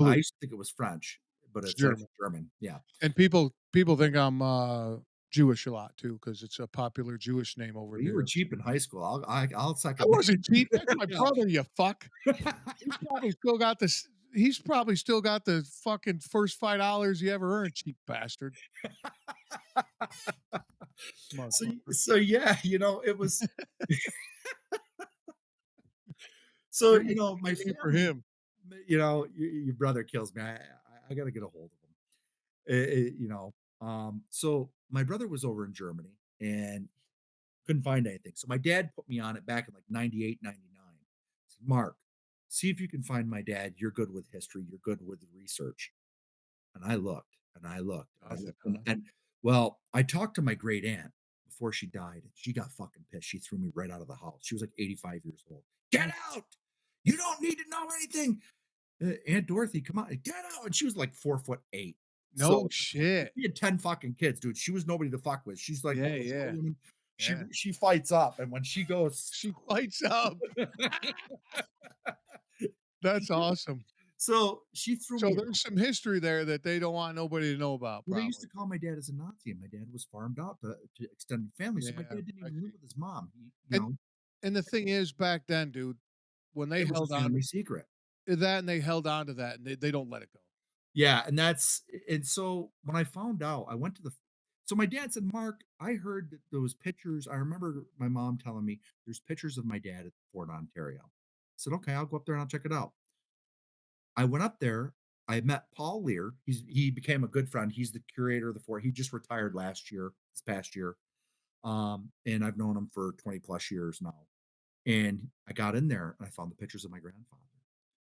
I Blue. used to think it was French, but It's it's German. actually German. Yeah. And people think I'm, Jewish a lot too, because it's a popular Jewish name over Well, you were here. cheap in high school. I'll I second wasn't cheap. that. That's my Yeah. brother, you fuck. He's probably still got the fucking first $5 he ever earned, cheap bastard. Motherfucker. Yeah, it was so, You're making my a name for family, him. your brother kills me. I gotta get a hold of him. So my brother was over in Germany and couldn't find anything. So my dad put me on it back in like 98, 99. Said, "Mark, see if you can find my dad. You're good with history. You're good with research." And I looked and I looked and I Nothing, looked huh? well, I talked to my great aunt before she died and she got fucking pissed. She threw me right out of the house. She was like 85 years old. "Get Oh, out! You don't need to know anything. Aunt Dorothy, come on, get out!" And she was like 4'8". no So shit. she had 10 fucking kids, dude. She was nobody to fuck with. She's like one Yeah, of those old yeah, women. She yeah. she fights up, and when she goes, She fights up. That's awesome. so she threw So me there's out. some history there that they don't want nobody to know about, Well, they used probably. to call my dad as a Nazi, and my dad was farmed out to extended family. So my Yeah, dad didn't I even live see. with his mom. And the thing is back then, dude, when they It was held a on family secret. to that and they held on to that and they don't let it go. Yeah, and so when I found out, I went to the so my dad said, "Mark, I heard that those pictures." I remember my mom telling me there's pictures of my dad at Fort Ontario. I said, "Okay, I'll go up there and I'll check it out." I went up there. I met Paul Lear. He became a good friend. He's the curator of the fort. He just retired this past year. And I've known him for 20 plus years now. And I got in there and I found the pictures of my grandfather.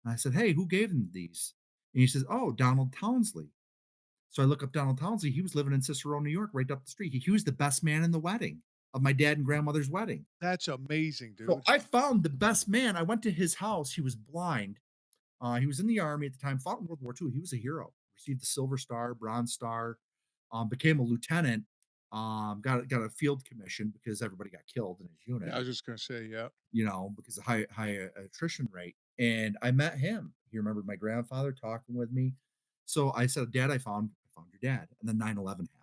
And I said, "Hey, who gave him these?" And he says, "Oh, Donald Townsley." So I look up Donald Townsley. He was living in Cicero, New York, right up the street. He was the best man in the wedding of my dad and grandmother's wedding. That's amazing, So dude. I found the best man. I went to his house. He was blind. He was in the army at the time, fought in World War II. He was a hero. received the Silver Star, Bronze Star, became a lieutenant, got a field commission because everybody got killed in his Yeah, unit, I was just gonna say, yeah. because of high attrition rate. And I met him. He remembered my grandfather talking with me. So I said, "Dad, I found your dad." And then 9/11 happened.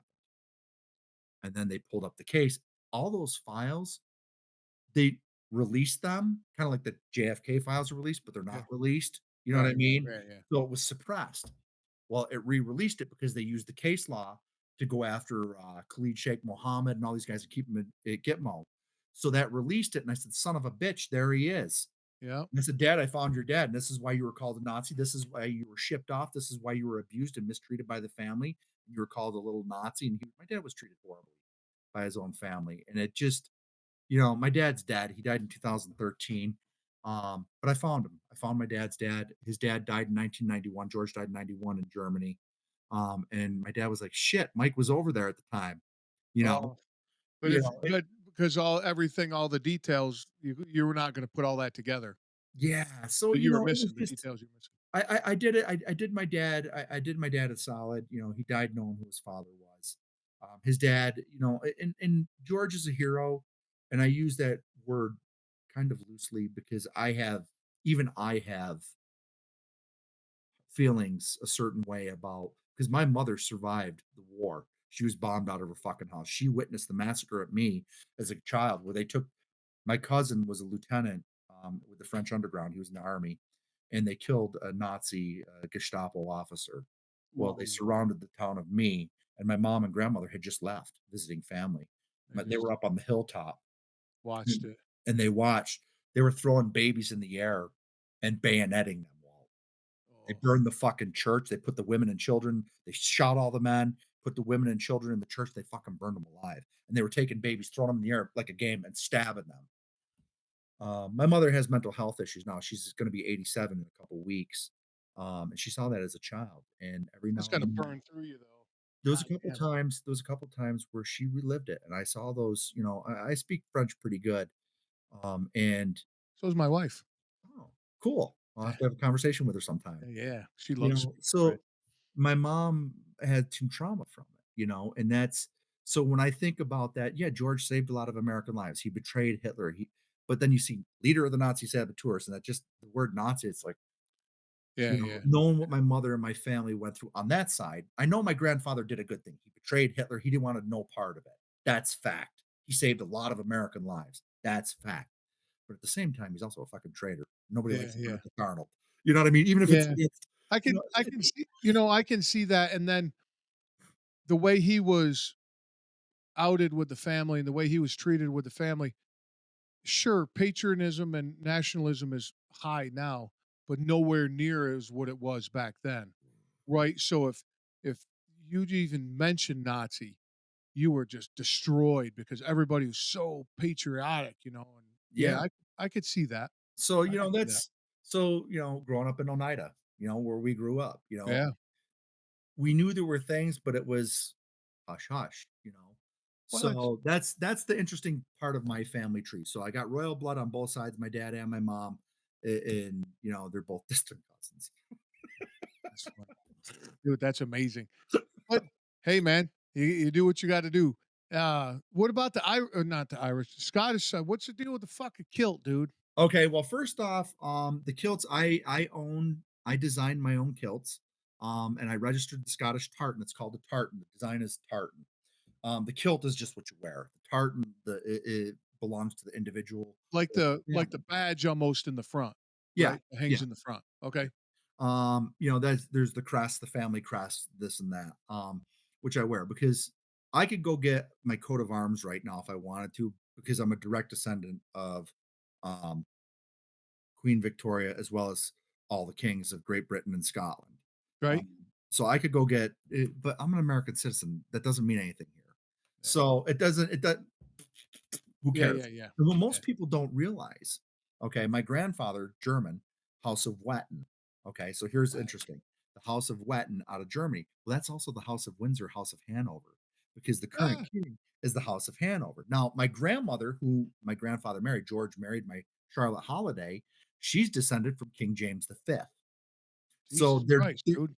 And then they pulled up the case. All those files, they released them, kinda like the JFK files are released, but they're Yeah. not released, you know what I Right. mean? Yeah, yeah. So it was suppressed. Well, it re-released it because they used the case law to go after, Khalid Sheikh Mohammed and all these guys to keep 'em at Gitmo. So that released it, and I said, "Son of a bitch, there he is." Yeah. And I said, "Dad, I found your dad, and this is why you were called a Nazi. This is why you were shipped off. This is why you were abused and mistreated by the family. You were called a little Nazi." And my dad was treated horribly by his own family, and it just my dad's dead. He died in 2013. But I found him. I found my dad's dad. His dad died in 1991. George died in 91 in Germany. And my dad was like, "Shit, Mike was over there at the time." You know, Oh, but you if know, it, but because all the details, you were not gonna put all that together yeah. So that you were it was missing, the just details you're missing. I did it. I did my dad. I did my dad a solid. He died knowing who his father was. His dad. And George is a hero, and I use that word kind of loosely because I have feelings a certain way about because my mother survived the war. She was bombed out of her fucking house. She witnessed the massacre at me as a child where they took my cousin was a lieutenant with the French underground. He was in the army, and they killed a Nazi Gestapo officer. Well, they Ooh, surrounded the town of me, and my mom and grandmother had just left visiting family. they They were just up on the hilltop, watched and it. they watched. They were throwing babies in the air and bayoneting them. Walt. They Oh, burned the fucking church. They put the women and children. They shot all the men. Put the women and children in the church. They fucking burned them alive. And they were taking babies, throwing them in the air like a game, and stabbing them. My mother has mental health issues now. She's going to be 87 in a couple weeks, and she saw that as a child. And every that's now and gotta then, burn through you, though. there was a God couple damn. times, where she relived it, and I saw those. I speak French pretty good, and So is my wife. oh, cool. I'll have to have a conversation with her sometime. Yeah, she loves speaking French. So my mom had some trauma from it, and that's so when I think about that, yeah, George saved a lot of American lives. He betrayed Hitler. But then you see leader of the Nazi saboteurs, and that just the word Nazi, it's like, Yeah, yeah, knowing what my mother and my family went through on that side, I know my grandfather did a good thing. He betrayed Hitler. He didn't want no part of it. That's fact. He saved a lot of American lives. That's fact. But at the same time, he's also a fucking traitor. Nobody yeah, likes yeah, America Arnold. You know what I mean? Even if it's yeah. it's you know, I can see I can see that, and then the way he was outed with the family and the way he was treated with the family. Sure, patriotism and nationalism is high now, but nowhere near as what it was back then, right? So if you'd even mention Nazi, you were just destroyed because everybody was so patriotic, and yeah. yeah, I could see that. So, I could see that. growing up in Oneida, where we grew up, Yeah. we knew there were things, but it was hush hush. Well, that's So that's the interesting part of my family tree. So I got royal blood on both sides, my dad and my mom, and they're both distant cousins. that's funny. Dude, that's amazing. But hey, man, you do what you got to do. What about not the Irish, the Scottish side? What's the deal with the fucking kilt, dude? Okay, well, first off, the kilts I designed my own kilts, and I registered the Scottish tartan. It's called a tartan. The design is tartan. The kilt is just what you wear. The tartan, it belongs to the individual or the Like the family. badge almost in the front, Yeah, right? It hangs yeah. in the front. Okay. There's the crest, the family crest, this and that, which I wear because I could go get my coat of arms right now if I wanted to, because I'm a direct descendant of um, Queen Victoria as well as all the kings of Great Britain and Scotland. Right? So I could go get it, but I'm an American citizen. That doesn't mean anything here. Yeah. So it doesn't. It does. Who Yeah, yeah, cares? yeah. And what Yeah. most people don't realize, okay, my grandfather, German, House of Wettin. Okay, so here's interesting. The House of Wettin out of Germany. Well, that's also the House of Windsor, House of Hanover, because the current Ah, king is the House of Hanover. Now, my grandmother, who my grandfather married, George married my Charlotte Holiday, she's descended from King James V. So Jesus they're Christ, dude.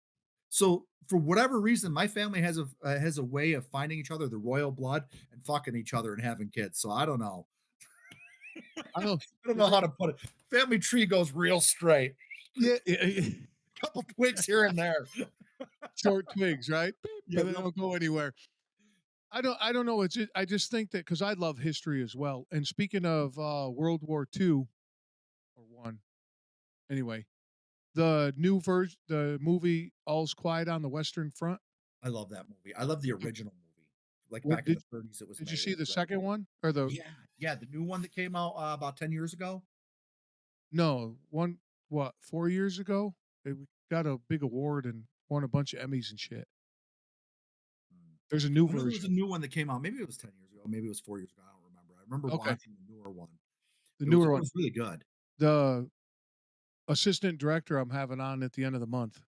So for whatever reason, my family has a way of finding each other, the royal blood, and fucking each other and having kids. So I don't know. I don't. I don't know how to put it. Family tree goes real straight. Yeah, yeah, yeah. Couple twigs here and there. Short twigs, right? Beep, Yeah, but they don't go anywhere. I don't know. I just think that because I love history as well. And speaking of World War II or one, anyway, the movie All's Quiet on the Western Front. I love that movie. I love the original movie. Like What back in the 30s, it was did you made. It see was the great. second one or the Yeah, yeah, the new one that came out about 10 years ago. no one? What 4 years ago? It got a big award and won a bunch of Emmys and shit. Mm. There's a new I know there was version. a new one that came out. Maybe it was 10 years ago. Maybe it was 4 years ago. I don't remember. I remember Okay, watching the newer one. the It newer one. was really good. The assistant director I'm having on at the end of the month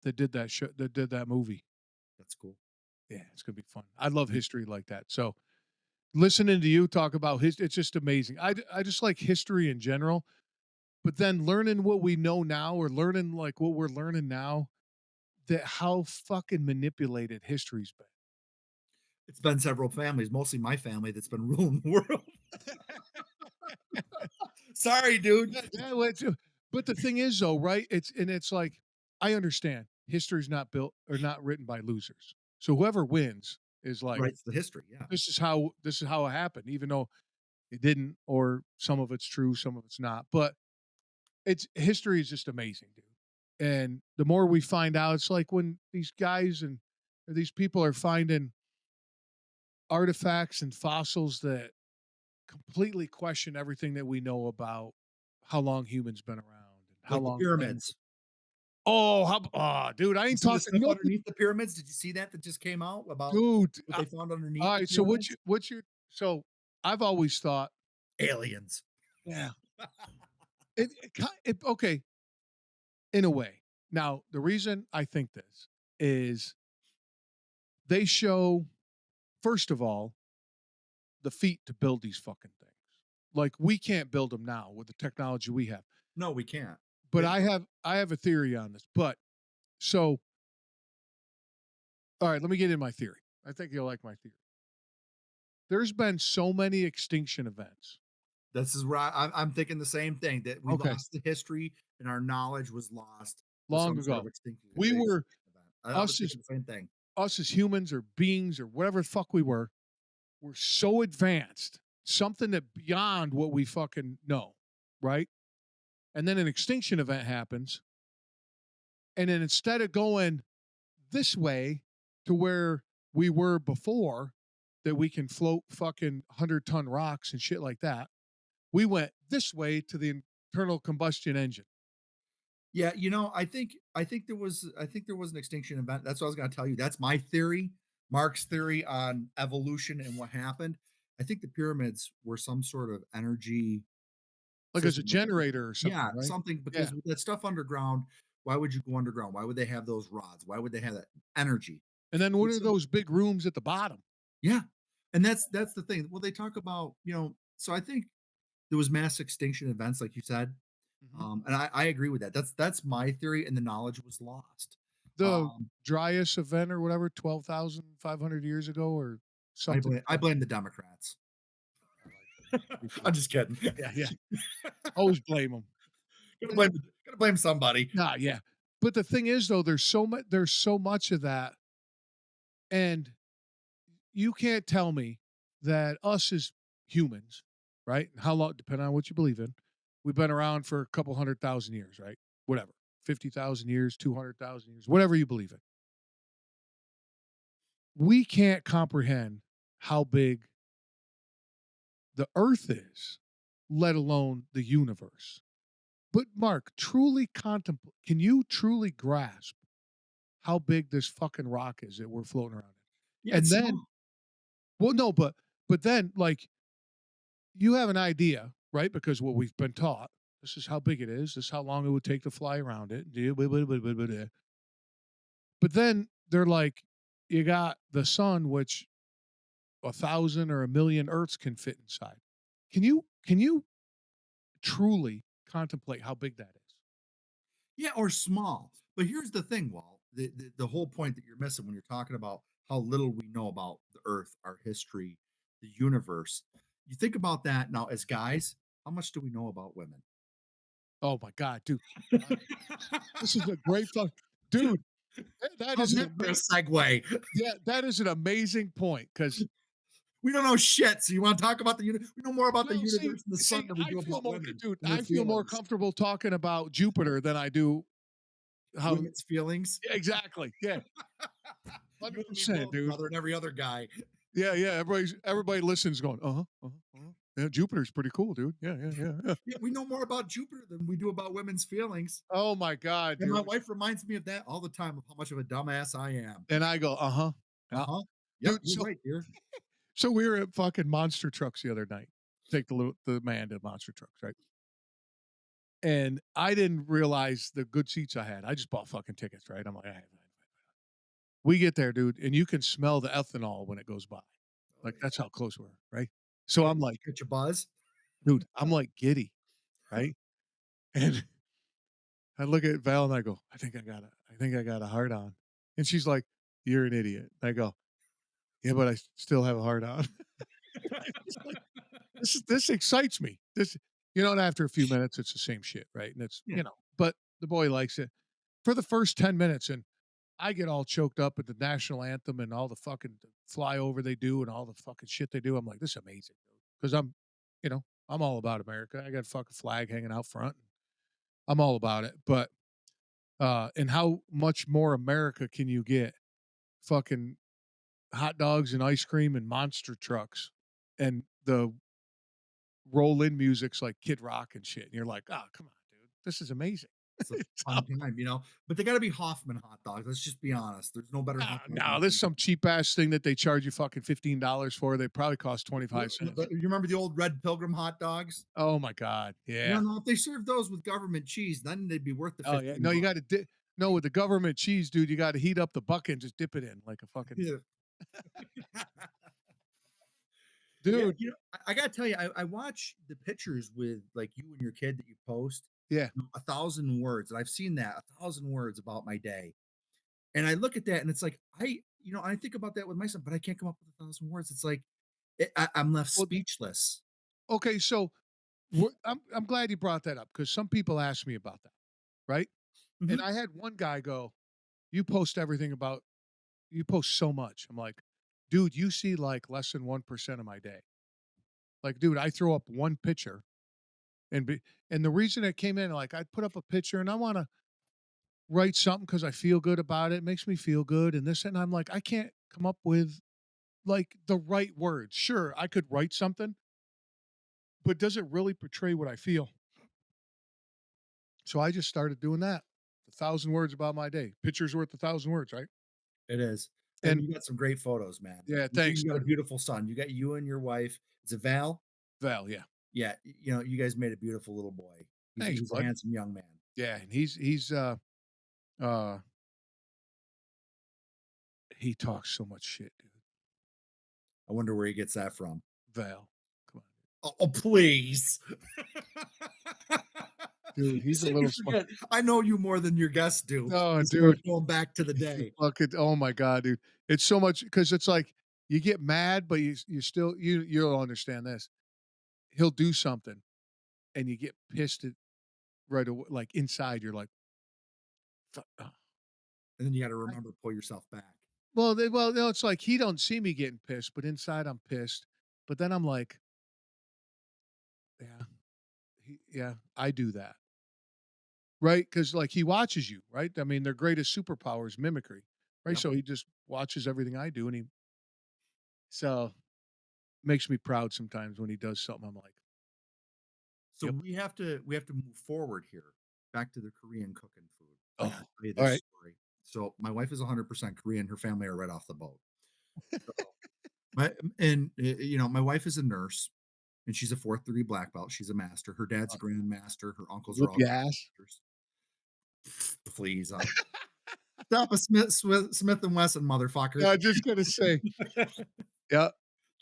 that did that show that did that movie. That's cool. Yeah, it's gonna be fun. I love Mm. history like that. So listening to you talk about his, it's just amazing. I just like history in general, but then learning what we know now, or learning like what we're learning now, that how fucking manipulated history's been. It's been several families, mostly my family, that's been ruling the world. Sorry, dude. Yeah, well, but the thing is, though, right? It's like I understand history's not built or not written by losers. So whoever wins is like Writes the history. Yeah. this is how it happened, even though it didn't, or some of it's true, some of it's not. But it's history is just amazing, dude. And the more we find out, it's like when these guys and or these people are finding artifacts and fossils that completely question everything that we know about how long humans been around and how Like the long men. pyramids. Oh, dude, I You ain't see the talking stuff nothing, underneath the pyramids? Did you see that just came out about dude. what they found All underneath the right, so pyramids? so I've always thought, Aliens. yeah, okay, in a way. Now, the reason I think this is they show, first of all, the feat to build these fucking things. Like we can't build them now with the technology we have. No, we can't. But They I have a theory on this. But so all right, let me get in my theory. I think you'll like my theory. There's been so many extinction events. This is where I'm thinking the same thing, that we Okay, lost the history and our knowledge was lost to long some sort of ago. extinction We were event. I was us as thinking the same thing. us as humans or beings or whatever the fuck we were so advanced, something that beyond what we fucking know, right? And then an extinction event happens, and then instead of going this way to where we were before, that we can float fucking 100-ton rocks and shit like that, we went this way to the internal combustion engine. Yeah, I think there was an extinction event. That's what I was gonna tell you. That's my theory, Mark's theory on evolution and what happened. I think the pyramids were some sort of energy Like as a system. generator or Yeah, something, right? something, Yeah. because with that stuff underground, why would you go underground? Why would they have those rods? Why would they have that energy? And then what It's are some those big rooms at the bottom? Yeah, and that's the thing. Well, they talk about, so I think there was mass extinction events, like you said, Mhm. and I agree with that. That's my theory, and the knowledge was lost. The Um, Dryas event or whatever, 12,500 years ago or something. I blame the Democrats. I like that. Me too. I'm just kidding. Yeah, yeah. Always blame them. Gotta blame somebody. Nah, yeah. But the thing is, though, there's so much of that, and you can't tell me that us as humans, right? How long, depending on what you believe in, we've been around for a couple 100,000 years, right? Whatever, 50,000 years, 200,000 years, whatever you believe in. We can't comprehend how big the Earth is, let alone the universe. But Mark, truly contemplate. Can you truly grasp how big this fucking rock is that we're floating around Yeah, in? And it's then, small. well, no, but then, like, you have an idea, right? Because what we've been taught, this is how big it is. This is how long it would take to fly around it. But then they're like, you got the sun, which 1,000 or 1,000,000 Earths can fit inside. Can you truly contemplate how big that is? Yeah, or small. But here's the thing, Walt. The whole point that you're missing when you're talking about how little we know about the Earth, our history, the universe. You think about that now as guys. How much do we know about women? Oh my god, dude. Uh, this is a great fuck dude, that How's is an that for a segue? yeah, that is an amazing point because We don't know shit. So you want to talk about the universe? We know more about the no, universe and the sun than we I do feel about more women dude, and their I feel more feelings. comfortable talking about Jupiter than I do how Women's feelings. yeah, exactly, yeah, You and me 100%, both, dude. brother, and every other guy. Yeah, yeah, everybody listens going, "Uh-huh, uh-huh, uh-huh. Yeah, Jupiter's pretty cool, dude. Yeah, yeah, yeah, yeah." Yeah, we know more about Jupiter than we do about women's feelings. Oh my god, And my dude. wife reminds me of that all the time of how much of a dumbass I am. And I go, "Uh-huh." Yeah. Uh-huh. Yep, Dude, you're right, dear. so we were at fucking Monster Trucks the other night. Take the man to Monster Trucks, right? And I didn't realize the good seats I had. I just bought fucking tickets, right? I'm like, "Alright, fine, fine." We get there, dude, and you can smell the ethanol when it goes by. Oh, Like, yeah. that's how close we are, right? So I'm like, Get your buzz. dude, I'm like giddy, right? And I look at Val and I go, I think I got a heart on. And she's like, "You're an idiot." I go, "Yeah, but I still have a heart on." It's like, this excites me. And after a few minutes, it's the same shit, right? And Yeah. but the boy likes it. For the first 10 minutes, and I get all choked up at the national anthem and all the fucking flyover they do and all the fucking shit they do. I'm like, this is amazing, because I'm all about America. I got a fucking flag hanging out front. I'm all about it. But and how much more America can you get? Fucking hot dogs and ice cream and monster trucks, and the roll in music's like Kid Rock and shit. And you're like, oh, come on, dude. This is amazing. It's a So, fun time, but they gotta be Hoffman hot dogs. Let's just be honest. There's no better no, hot dog no, than this is some cheap ass thing that they charge you fucking $15 for. They probably cost 25 cents. you remember the old Red Pilgrim hot dogs? Oh my God. Yeah. No, if they served those with government cheese, then they'd be worth the Oh yeah. 15 No, you bucks. got to no, with the government cheese, dude, you got to heat up the bucket and just dip it in like a fucking Yeah. Yeah, dude. I gotta tell you, I watch the pictures with like you and your kid that you post, Yeah. 1,000 words, and I've seen that 1,000 words about my day. And I look at that and it's like, I think about that with my son, but I can't come up with 1,000 words. It's like I'm left Well, speechless. okay. So I'm glad you brought that up because some people ask me about that, right? And Mhm. I had one guy go, "You post everything about you post so much." I'm like, "Dude, you see like less than 1% of my day." Like, dude, I throw up one picture and the reason it came in, like, I put up a picture and I want to write something because I feel good about it. It makes me feel good and this, and I'm like, I can't come up with like the right words. Sure, I could write something, but does it really portray what I feel? So I just started doing that. 1,000 words about my day. Picture's worth 1,000 words, right? It is. And And you got some great photos, man. yeah, thanks, You got a dude. beautiful son. You got you and your wife. Is it Val? Val, yeah. Yeah, you guys made a beautiful little boy. Thanks, He's a bud. handsome young man. Yeah, and uh he talks so much shit, dude. I wonder where he gets that from. Val. Come on. Oh, please. Dude, You he's a said you little smart. forget. I know you more than your guests do. Oh, You start dude. going back to the You day. fucking oh my god, dude. It's so much because it's like you get mad, but you still you'll understand this. He'll do something and you get pissed at right away. Like inside, you're like, "Ugh." And then you gotta remember to pull yourself back. No, it's like he don't see me getting pissed, but inside I'm pissed. But then I'm like, yeah, yeah, I do that. Right? Because like he watches you, right? I mean, their greatest superpower is mimicry, right? Yep. So he just watches everything I do, and he so makes me proud sometimes when he does something. I'm like, So yep. we have to move forward here, back to the Korean cooking food. I gotta Oh, tell you all this right. story. So my wife is 100% Korean. Her family are right off the boat. So my wife is a nurse and she's a fourth degree black belt. She's a master. Her dad's a grandmaster. Her uncles are Whoop all your ass. grandmasters. Please, stop a Smith and Wesson, motherfucker. Yeah, just gonna say, yeah,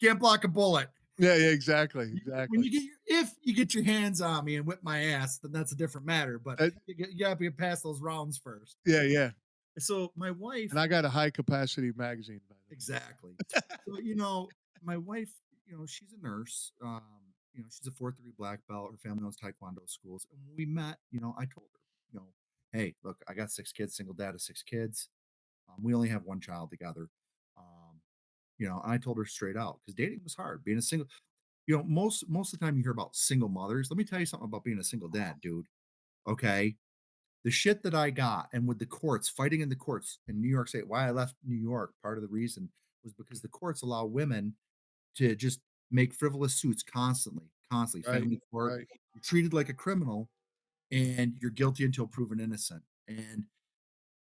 Can't block a bullet. Yeah, yeah, exactly, When exactly. you get your if you get your hands on me and whip my ass, then that's a different matter, but Uh, you gotta get past those rounds first. yeah, yeah. So my And wife I got a high capacity magazine, by the exactly. So, my wife, she's a nurse. She's a 4-3 black belt. Her family owns taekwondo schools. And when we met, I told her, hey, look, I got 6 kids, single dad of 6 kids. We only have one child together. Um, and I told her straight out because dating was hard. Being a single, most of the time you hear about single mothers. Let me tell you something about being a single dad, dude. Okay. The shit that I got and with the courts, fighting in the courts in New York State, why I left New York, part of the reason was because the courts allow women to just make frivolous suits constantly, constantly. Right, Family court, right. you're treated like a criminal and you're guilty until proven innocent. And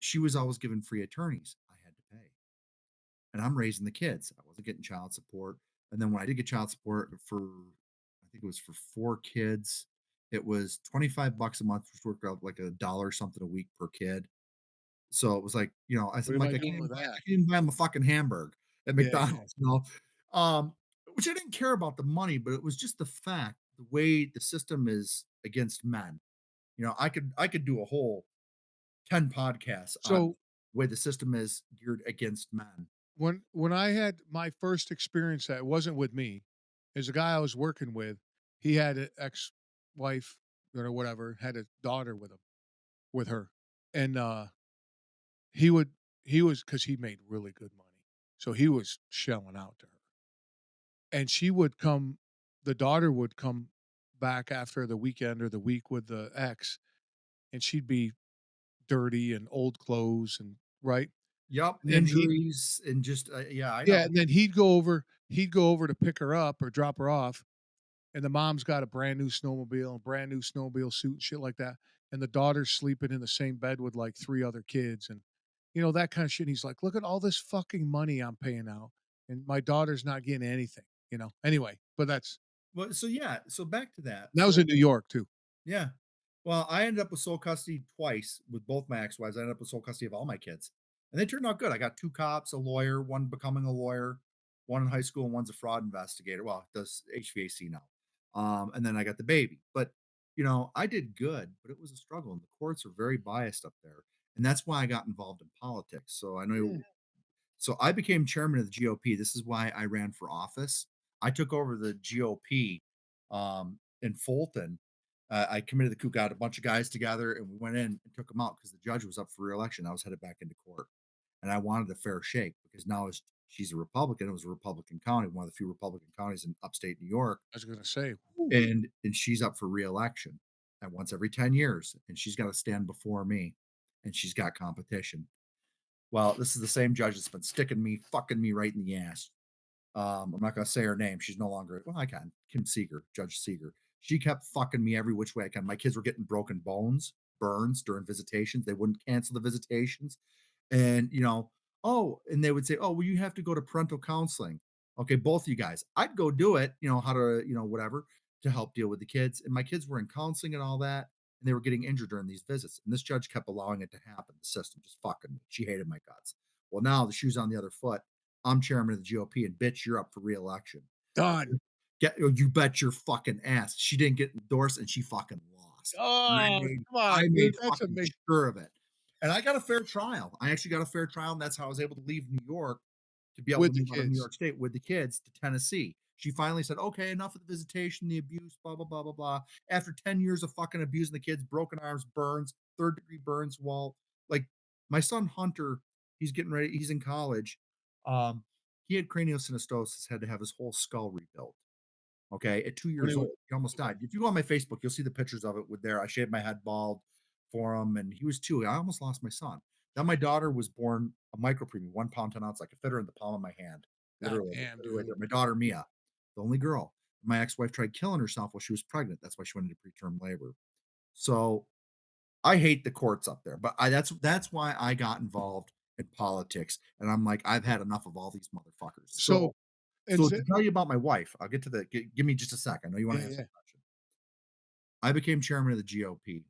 she was always given free attorneys. I had to pay. And I'm raising the kids. I wasn't getting child support. And then when I did get child support I think it was for 4 kids, it was 25 bucks a month, which worked out like a dollar something a week per kid. So it was like, I What said, am Mike, I I can't doing even with buy, I that? can't even buy him a fucking hamburger at Yeah, yeah. McDonald's. Um, which I didn't care about the money, but it was just the fact, the way the system is against men. I could do a whole 10 podcasts on So, the way the system is geared against men. when I had my first experience that wasn't with me, is a guy I was working with, he had an ex-wife or whatever, had a daughter with her, and, he would he was because he made really good money, so he was shelling out to her, and she would come the daughter would come back after the weekend or the week with the ex, and she'd be dirty and old clothes and right? Yup, And then he injuries and just, yeah, I yeah, know. and then he'd go over to pick her up or drop her off, and the mom's got a brand new snowmobile, a brand new snowmobile suit and shit like that, and the daughter's sleeping in the same bed with, like, 3 other kids and, that kinda shit, and he's like, "Look at all this fucking money I'm paying out, and my daughter's not getting anything?" Anyway, but Well, so yeah, so back to that. that was in New York too. Yeah. Well, I ended up with sole custody twice with both my ex-wives. I ended up with sole custody of all my kids, and they turned out good. I got 2 cops, a lawyer, one becoming a lawyer, one in high school, and one's a fraud investigator. Well, does HVAC now. And then I got the baby. But, I did good, but it was a struggle, and the courts are very biased up there, and that's why I got involved in politics. Mm. So I became chairman of the GOP. This is why I ran for office. I took over the GOP in Fulton. I committed the coup, got a bunch of guys together, and we went in and took them out because the judge was up for reelection. I was headed back into court, and I wanted a fair shake because now she's a Republican. It was a Republican county, one of the few Republican counties in upstate New York, I was gonna say, whoo, and she's up for reelection and once every 10 years, and she's got to stand before me, and she's got competition. Well, this is the same judge that's been sticking me, fucking me right in the ass. I'm not gonna say her name. She's no longer well, I can. Kim Seeger, Judge Seeger. She kept fucking me every which way I can. My kids were getting broken bones, burns during visitations. They wouldn't cancel the visitations. And, and they would say, "Oh, well, you have to go to parental counseling." Okay, both of you guys. I'd go do it, how to, whatever, to help deal with the kids. And my kids were in counseling and all that, and they were getting injured during these visits. And this judge kept allowing it to happen. The system just fucking me. She hated my guts. Well, now the shoe's on the other foot. I'm chairman of the GOP, and bitch, you're up for reelection. done. You bet your fucking ass. She didn't get endorsed and she fucking lost. And I Oh, made come on, I made dude, that's fucking amazing. sure of it. And I got a fair trial. I actually got a fair trial, and that's how I was able to leave New York to be able to With the move out of New kids. York State with the kids to Tennessee. She finally said, "Okay, enough of the visitation, the abuse, blah, blah, blah, blah, blah." After 10 years of fucking abusing the kids, broken arms, burns, third-degree burns, while like my son Hunter, he's getting ready, he's in college. Um, he had craniosynostosis, had to have his whole skull rebuilt. Okay, at 2 When years he was old, he almost died. If you go on my Facebook, you'll see the pictures of it with there. I shaved my head bald for him, and he was 2. I almost lost my son. Then my daughter was born a micro preemie, 1 pound, 10 ounce. I could fit her in the palm of my hand. God Literally, I could damn, fit her right dude. there. My daughter, Mia, the only girl. My ex-wife tried killing herself while she was pregnant. That's why she went into preterm labor. So I hate the courts up there, but that's why I got involved in politics. And I'm like, I've had enough of all these motherfuckers. So, and So z to tell you about my wife, I'll get to the give me just a sec. I know you want yeah, to ask yeah. a question. I became chairman of the GOP,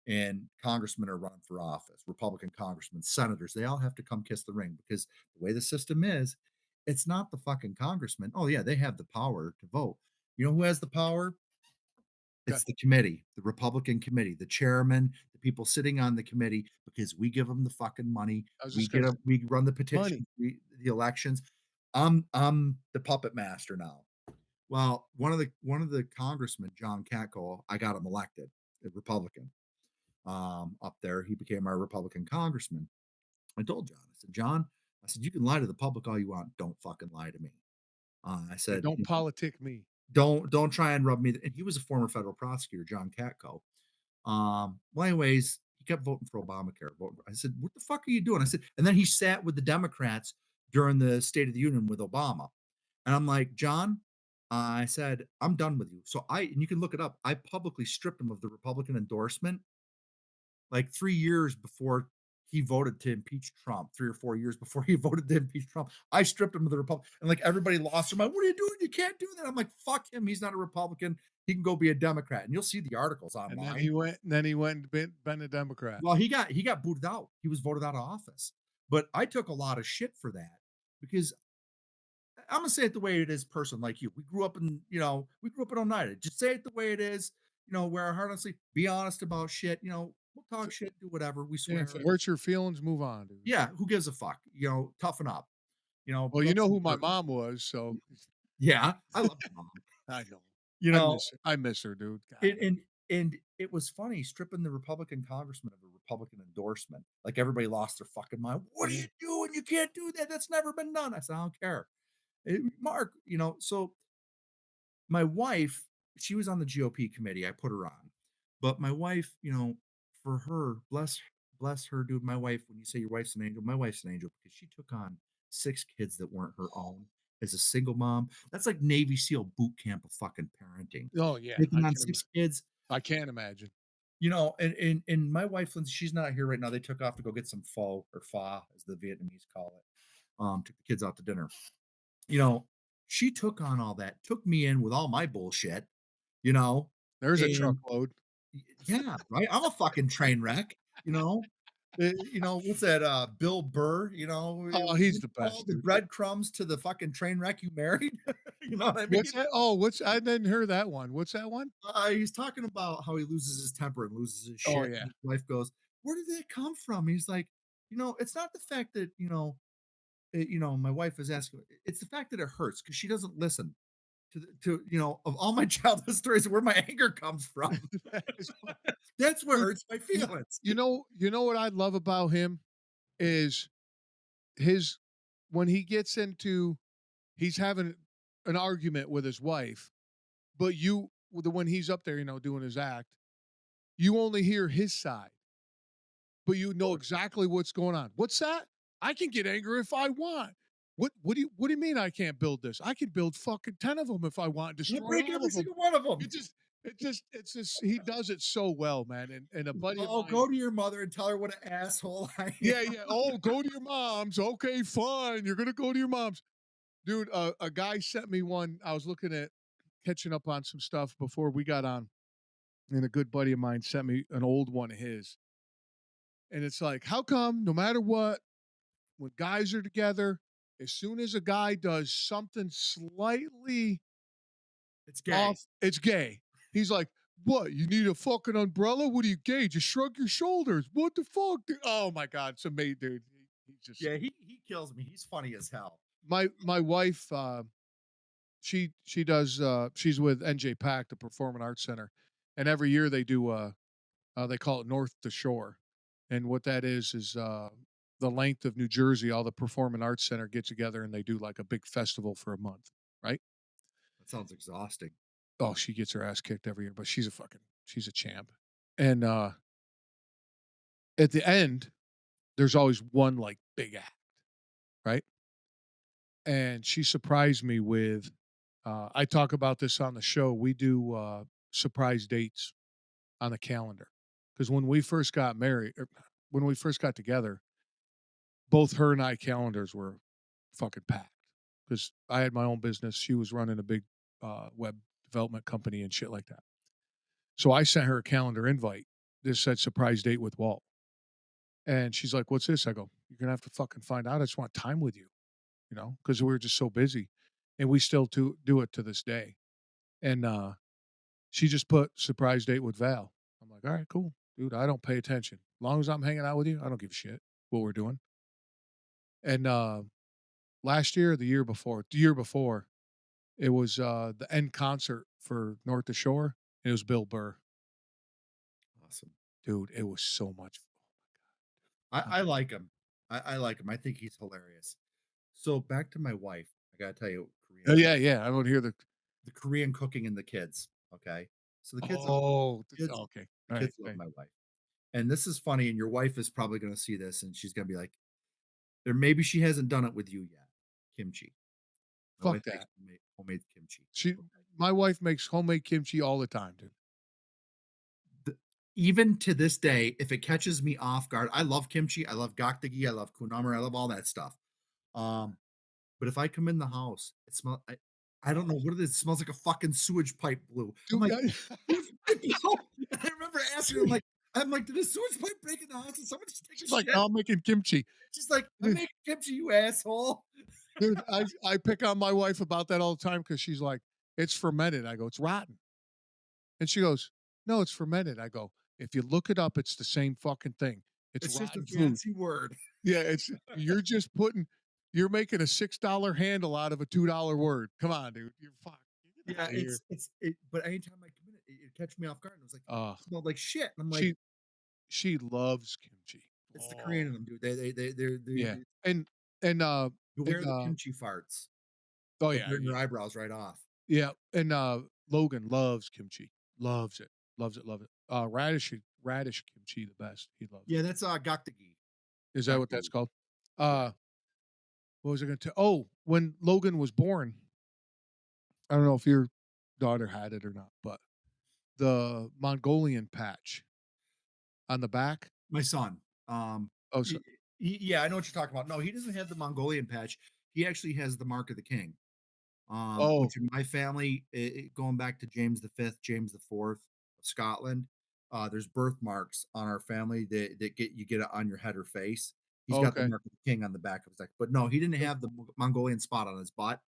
and congressmen are running for office, Republican congressmen, senators. They all have to come kiss the ring because the way the system is, It's not the fucking congressman. Oh, yeah, they have the power to vote. You know who has the power? Okay. It's the committee, the Republican committee, the chairman, the people sitting on the committee, because we give them the fucking money. I was We just get gonna them. say We run the money. petitions, the elections. I'm the puppet master now. Well, one of the congressmen, John Katko, I got him elected, a Republican. Up there, he became our Republican congressman. I told John, I said, John, I said, you can lie to the public all you want. Don't fucking lie to me. I Yeah, said, don't politic me. don't try and rub me. And he was a former federal prosecutor, John Katko. Well, anyways, he kept voting for Obamacare. I said, what the fuck are you doing? I said, and then he sat with the Democrats during the State of the Union with Obama. And I'm like, John, I said, I'm done with you. And you can look it up. I publicly stripped him of the Republican endorsement like 3 years before he voted to impeach Trump, 3 or 4 years before he voted to impeach Trump. I stripped him of the Republic, and like everybody lost their mind. What are you doing? You can't do that. I'm like, fuck him. He's not a Republican. He can go be a Democrat. And you'll see the articles online. And then he went and been a Democrat. Well, he got booted out. He was voted out of office. But I took a lot of shit for that because I'm gonna say it the way it is, person like you. We grew up in Oneida. Just say it the way it is. Wear our heart on sleeve. Be honest about shit. We'll talk shit, do whatever. We Yeah, if swear. it hurts your feelings, move on, dude. Yeah, who gives a fuck? Toughen up. Well, you Build know some who my dirt. mom was, so Yeah, I love your mom. I know. You know, I miss her, dude. and God. and and it was funny stripping the Republican congressman of a Republican endorsement. Like everybody lost their fucking mind. What are you Mhm. doing? You can't do that. That's never been done. I said, I don't care. Mark, so my wife, she was on the GOP committee. I put her on. But my wife, for her, bless her, dude. My wife, when you say your wife's an angel, my wife's an angel because she took on 6 kids that weren't her own as a single mom. That's like Navy SEAL boot camp of fucking parenting. Oh, yeah, Taking on 6 kids, I can't imagine. and my wife, Lindsay, she's not here right now. They took off to go get some pho or pho, as the Vietnamese call it. Took the kids out to dinner. You know, she took on all that, took me in with all my bullshit, you know, There's a and truckload. yeah, right. I'm a fucking train wreck, you know. What's that? Bill Burr, Oh, he's the all best, the dude. breadcrumbs to the fucking train wreck you married. You know what I mean? What's that? Oh, what's I didn't hear that one. What's that one? He's talking about how he loses his temper and loses his Oh, shit. yeah. And his wife goes, "Where did that come from?" He's like, it's not the fact that my wife is asking. It's the fact that it hurts because she doesn't listen of all my childhood stories where my anger comes from. That is funny. That's what Dude, hurts my you feelings. you know what I love about him is his when he gets into he's having an argument with his wife, but when he's up there, doing his act, you only hear his side, but you know exactly what's going on. What's that? I can get angry if I want. What do you mean I can't build this? I can build fucking 10 of them if I want, I destroy break all every of them. single one of them. It's just he does it so well, man. And a buddy of Oh, mine. go to your mother and tell her what an asshole I Yeah, am. yeah. Oh, go to your mom's. Okay, fine. You're gonna go to your mom's. Dude, a guy sent me one. I was looking at catching up on some stuff before we got on, and a good buddy of mine sent me an old one of his. And it's like, how come no matter what, when guys are together, as soon as a guy does something slightly It's gay. off, it's gay. He's like, what? You need a fucking umbrella? What are you gay? Just shrug your shoulders. What the fuck? Dude? Oh my god, it's amazing, dude. He just Yeah, he kills me. He's funny as hell. my wife. She does. She's with NJ Pack, the Performing Arts Center, and every year they do. They call it North to Shore, and what that is the length of New Jersey. All the Performing Arts Center get together and they do like a big festival for a month, right? That sounds exhausting. Oh, she gets her ass kicked every year, but she's a champ. And at the end, there's always one like big act, right? And she surprised me with. I talk about this on the show. We do surprise dates on the calendar because when we first got married, or when we first got together, both her and I calendars were fucking packed because I had my own business. She was running a big web development company and shit like that. So I sent her a calendar invite. This said surprise date with Walt. And she's like, "What's this?" I go, "You're gonna have to fucking find out. I just want time with you." because we were just so busy, and we still do it to this day. And she just put surprise date with Val. I'm like, all right, cool, dude. I don't pay attention. As long as I'm hanging out with you, I don't give a shit what we're doing. And last year, the year before, it was the end concert for North the Shore. And it was Bill Burr. Awesome. Dude, it was so much. I like him. I like him. I think he's hilarious. So back to my wife. I gotta tell you, Oh, Korean yeah, yeah. I don't hear the Korean cooking and the kids. Okay. So oh, kids okay. the All right. kids love Okay. my wife. And this is funny, and your wife is probably gonna see this and she's gonna be like, or maybe she hasn't done it with you yet. Kimchi. My Fuck wife makes that. homemade kimchi. She Okay. My wife makes homemade kimchi all the time, dude. The Even to this day, if it catches me off guard, I love kimchi, I love gaktegi, I love kunamur, I love all that stuff. Um, but if I come in the house, I don't know Oh, what it is, it smells like a fucking sewage pipe blew. I'm dude, like, "What the fuck?" I remember asking her, I'm like, "Did a sewage pipe break in the house? Did someone just take a she's like, shit?" "No, I'm making kimchi." She's like, "I'm Dude, making kimchi, you asshole." dude, I pick on my wife about that all the time because she's like, "It's fermented." I go, "It's rotten." And she goes, "No, it's fermented." I go, "If you look it up, it's the same fucking thing. It's It's just a rotten food." fancy word. Yeah, you're making a $6 handle out of a $2 word. Come on, dude. You're fuck. Get Yeah, out of here. but anytime I come in, it catch me off guard, and it was like, Uh, smelled like shit, and I'm like, she she loves kimchi. "It's the Korean Oh, in them, dude. They yeah. And beware the kimchi farts. oh They'll yeah, burn your eyebrows right off." yeah. And Logan loves kimchi. Loves it. Loves it. Love it. Radish kimchi the best. He loves it. Yeah, that's, gaktegi. Is that what that's Gaktegi. called? Yeah. Uh what was I gonna tell? Oh, when Logan was born, I don't know if your daughter had it or not, but the Mongolian patch on the back. My son, Oh, y so yeah, I know what you're talking about. No, he doesn't have the Mongolian patch. He actually has the Mark of the King, oh, which in my family, going back to James V, James IV of Scotland, there's birthmarks on our family that get it on your head or face. He's got the okay. Mark of the King on the back of his neck, but no, he didn't have the Mongolian spot on his butt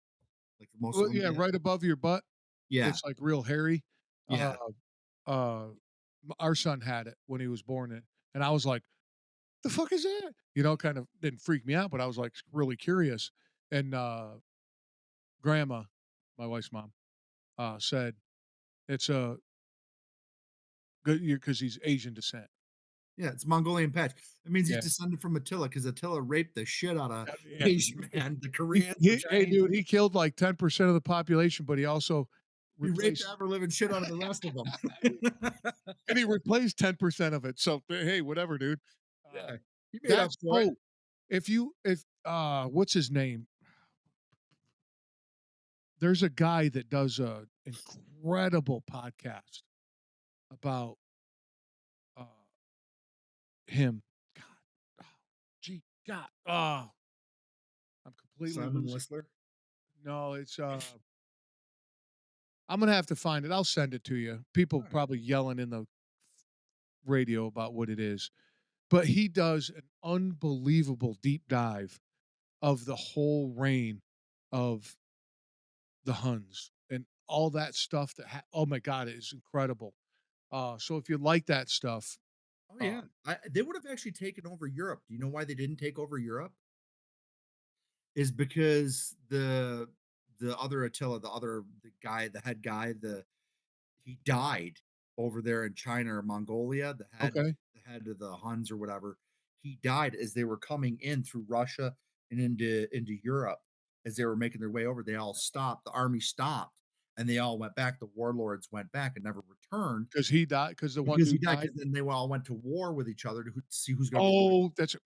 like most of Well, them yeah, get. right above your butt. Yeah, It's like real hairy. Uh, yeah. uh, our son had it when he was born, and I was like, "The fuck is that?" Kind of didn't freak me out, but I was like really curious. And grandma, my wife's mom, said it's a good because he's Asian descent. Yeah, it's Mongolian patch. It means he's Yeah, descended from Attila because Attila raped the shit out of yeah. Asian man, the Koreans, the Hey, Chinese. dude, he killed like 10% of the population, but he also He raped the replaced ever living shit out of the rest of them. and he replaced 10% of it. So hey, whatever, dude. Uh, Yeah, he made up that's for it. oh, if what's his name? There's a guy that does a incredible podcast about uh him. God, oh, gee, God, I'm completely Simon losing. Whistler. No, it's I'm gonna have to find it. I'll send it to you. People Alright. probably yelling in the radio about what it is, but he does an unbelievable deep dive of the whole reign of the Huns and all that stuff oh my god, it is incredible. So if you like that stuff, Oh, uh, yeah. They would have actually taken over Europe. Do you know why they didn't take over Europe? Is because the other Attila, the guy, the head guy, he died over there in China or Mongolia, okay, the head of the Huns or whatever. He died as they were coming in through Russia and into Europe. As they were making their way over, they all stopped. The army stopped, and they all went back. The warlords went back and never returned because he died, because the one because he dude died. died. Because then they all went to war with each other to see who's going to be Oh, that's to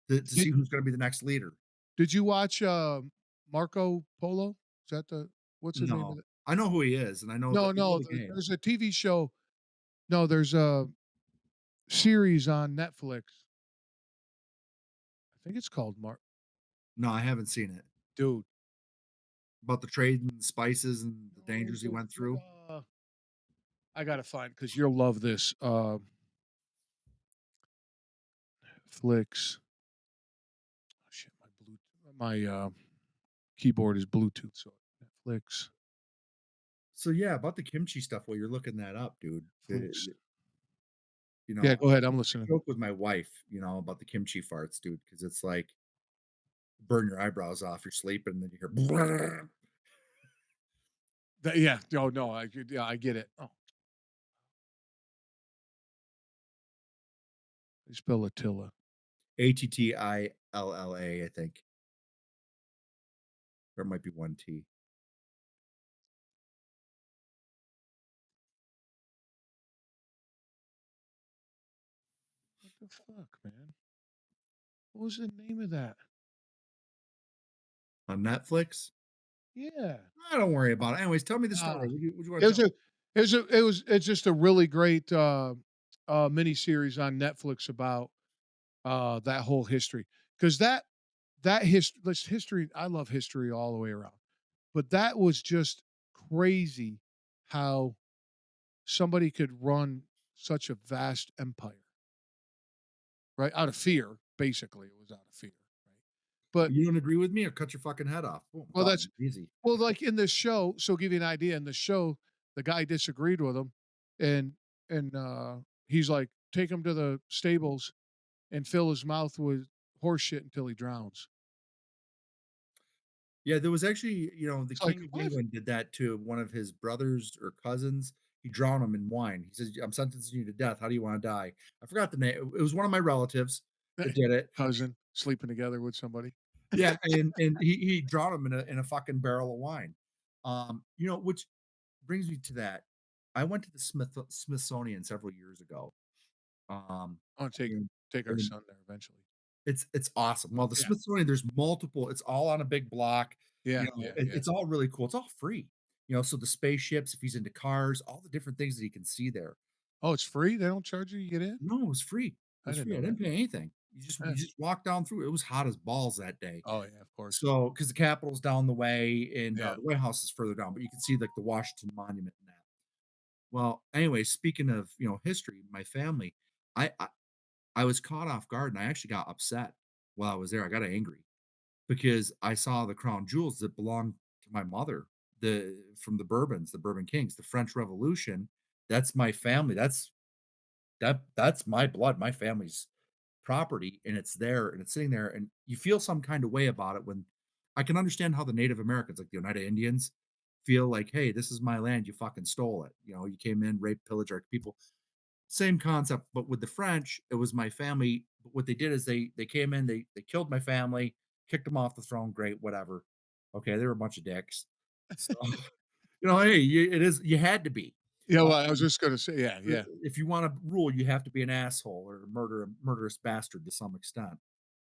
did see who's going to be the next leader. did you watch Marco Polo? Is that the what's the name of No, it? I know who he is, and I know No, that I know no, the game. there's a TV show. No, there's a series on Netflix. I think it's called Mark. No, I haven't seen it. Dude, About the trade and spices and the no, dangers he went through. I gotta find because you'll love this. Flicks. Oh, shit, my blue, my keyboard is Bluetooth, so Netflix, So yeah, about the kimchi stuff while you're looking that up, dude. Netflix. You Yeah, know, go ahead, I'm I listening. joke with my wife, about the kimchi farts, dude, because it's like burn your eyebrows off, you're sleeping, and then you hear Yeah, oh, no, yeah, I get it. Oh, they spell Attila. Attilla, I think. There might be one T. What the fuck, man? What was the name of that? On Netflix? Yeah. Don't worry about it. Anyways, tell me the Ah, story. What you wanna it was tell a me? it's just a really great, miniseries on Netflix about, that whole history. Because that history I love history all the way around, but that was just crazy how somebody could run such a vast empire, right? Out of fear, basically, it was out of fear, right? But You don't agree with me or cut your fucking head off. Boom, well, done, easy. like in this show, so I'll give you an idea. In the show, the guy disagreed with him, and he's like, take him to the stables and fill his mouth with horse shit until he drowns. Yeah, there was actually, the It's like, King of what? England did that to one of his brothers or cousins. He drowned him in wine. He says, "I'm sentencing you to death. How do you wanna die?" I forgot the name. It was one of my relatives that did it. Cousin sleeping together with somebody. Yeah, and he drowned him in a fucking barrel of wine. Which brings me to that. I went to the Smithsonian several years ago. I want to And take our and son there eventually. it's awesome. Well, the Yeah, Smithsonian, there's multiple, it's all on a big block. yeah, yeah, yeah. It's all really cool. It's all free. So the spaceships, if he's into cars, all the different things that he can see there. Oh, it's free? They don't charge you to get in? No, it was free. It I was didn't free. I know that. didn't pay anything. You Eh. just walk down through. It was hot as balls that day. Oh, yeah, of course. So, because the Capitol's down the way and, Yeah. the White House is further down, but you can see, like, the Washington Monument and that. Well, anyway, speaking of, history, my family, I I I was caught off guard, and I actually got upset while I was there. I got angry because I saw the crown jewels that belonged to my mother, from the Bourbons, the Bourbon Kings, the French Revolution. That's my family. That's my blood, my family's property, and it's there, and it's sitting there, and you feel some kind of way about it when I can understand how the Native Americans, like the Oneida Indians, feel like, "Hey, this is my land, you fucking stole it." You came in, raped, pillaged our people. Same concept, but with the French, it was my family. But what they did is they came in, they killed my family, kicked them off the throne, great, whatever. Okay, they were a bunch of dicks. So, hey, you had to be. Yeah, well, I was Um just gonna say, yeah, yeah. if you wanna rule, you have to be an asshole or a murderous bastard to some extent,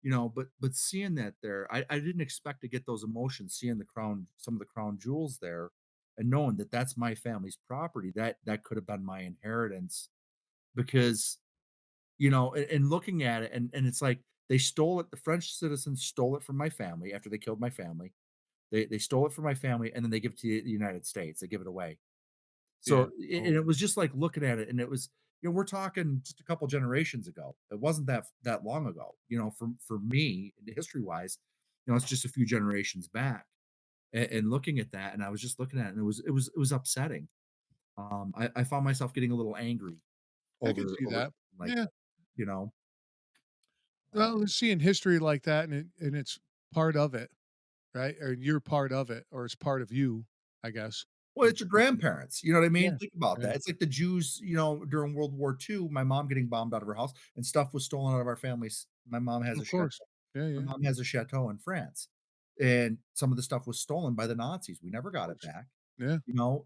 but seeing that there, I didn't expect to get those emotions seeing some of the crown jewels there and knowing that that's my family's property, that could have been my inheritance because, and looking at it and it's like they stole it, the French citizens stole it from my family after they killed my family. They stole it from my family, and then they give it to the United States, they give it away. Yeah, So, and it totally. was just like looking at it, and it was, we're talking just a couple generations ago. It wasn't that long ago. For me, history wise, it's just a few generations back, and looking at that, and I was just looking at it, and it was upsetting. I found myself getting a little angry I can see over that. something like Yeah. that. You know, uh, Well, seeing history like that and it's part of it, right? Or you're part of it, or it's part of you, I guess. Well, And it's your grandparents, you know what I mean? yeah, Think about yeah, that. It's like the Jews, during World War II, my mom getting bombed out of her house and stuff was stolen out of our family's. My mom has a of chateau. course. Yeah, My yeah, mom has a chateau in France, and some of the stuff was stolen by the Nazis. We never of got it course. back, Yeah,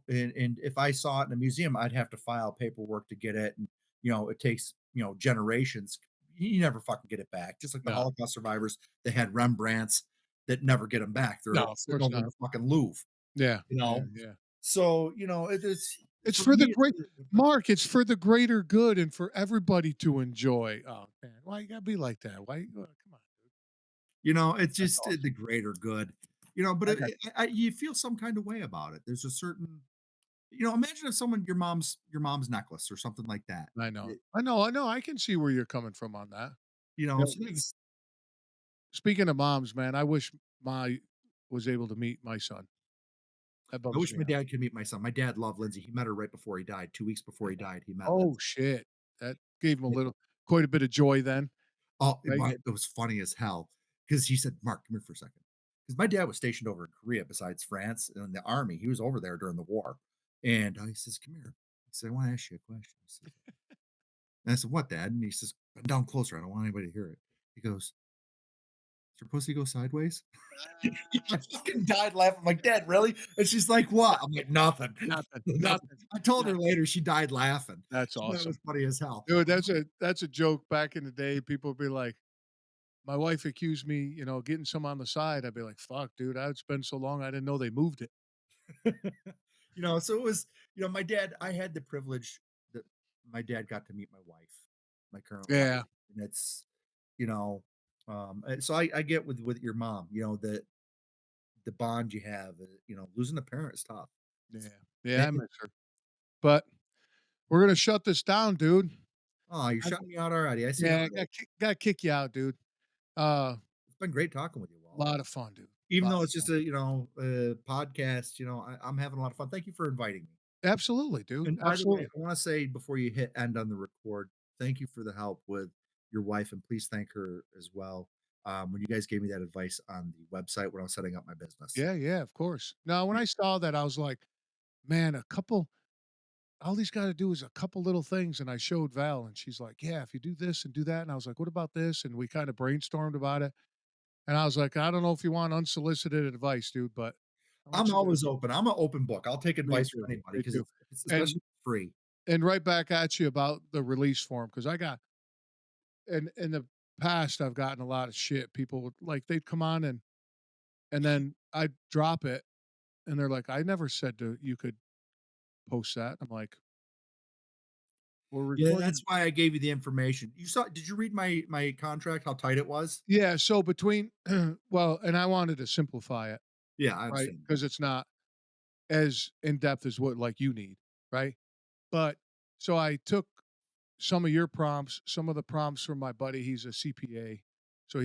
and if I saw it in a museum, I'd have to file paperwork to get it, and, it takes, generations. You never fucking get it back, just like the no, Holocaust survivors, they had Rembrandts that never get them back. no, They're of sitting course over in not. the fucking Louvre, Yeah, you yeah, know? yeah. So, it's It's for for the me, great Mark, it's for the greater good and for everybody to enjoy. Oh, man, why you gotta be like that? Why come on, dude. it's That's just the awesome. greater good, but I got you feel some kind of way about it. There's a certain, imagine if someone your mom's necklace or something like that. I know. It- I know, I can see where you're coming from on that. you know, Yeah, so that's speaking of moms, man, I wish my was able to meet my son. That I bums wish me my out. dad could meet my son. My dad loved Lindsay. He met her right before he died. 2 weeks before he died, he met Oh Lindsay. shit. That gave him a Yeah. little quite a bit of joy then, Oh, right? it was funny as hell because he said, "Mark, come here for a second." Because my dad was stationed over in Korea besides France in the army. He was over there during the war. And he says, "Come here." He said, "I want to ask you a question." He says, and I said, "What, Dad?" And he says, "Bend down closer. I don't want anybody to hear it." He goes, "Does your pussy go sideways?" I fucking died laughing. I'm like, "Dad, really?" And she's like, "What?" I'm like, "Nothing." Nothing, Nothing. nothing, I told her nothing. later, she died laughing. That's She thought it was awesome. funny as hell. Dude, that's a joke back in the day. People would be like, my wife accused me, getting some on the side. I'd be like, fuck, dude, it's been so long I didn't know they moved it. So it was, my dad, I had the privilege that my dad got to meet my wife, my current wife. Yeah, And it's, you know, and so I get with your mom, the bond you have, losing a parent is tough. yeah, yeah, And I miss her. But we're gonna shut this down, dude. oh, you're I shutting me out already. I see how Yeah, it is. gotta kick you out, dude. Uh, It's been great talking with you, Walt. Lot of fun, dude. Even Lot though of it's just fun. a podcast, I'm having a lot of fun. Thank you for inviting me. Absolutely, dude. And by the way, Absolutely. I want to say before you hit end on the record, thank you for the help with your wife, and please thank her as well. When you guys gave me that advice on the website when I was setting up my business. Yeah, yeah, of course. Now, when I saw that, I was like, man, all he's got to do is a couple little things. And I showed Val, and she's like, yeah, if you do this and do that. And I was like, what about this? And we kind of brainstormed about it. And I was like, I don't know if you want unsolicited advice, dude, but I want I'm you to. always open. I'm an open book. I'll take Me advice from too. anybody Me because too. it's And especially free. right back at you about the release form because I got in the past I've gotten a lot of shit. People would like they'd come on and then I'd drop it and they're like, I never said you could post that. I'm like, we're Yeah, that's recording. why I gave you the information. Did you read my contract, how tight it was? Yeah. So between, well, and I wanted to simplify it, Yeah, I right? understand. Because it's not as in depth as what like you need, right? But so I took some of your prompts, some of the prompts from my buddy. He's a CPA. So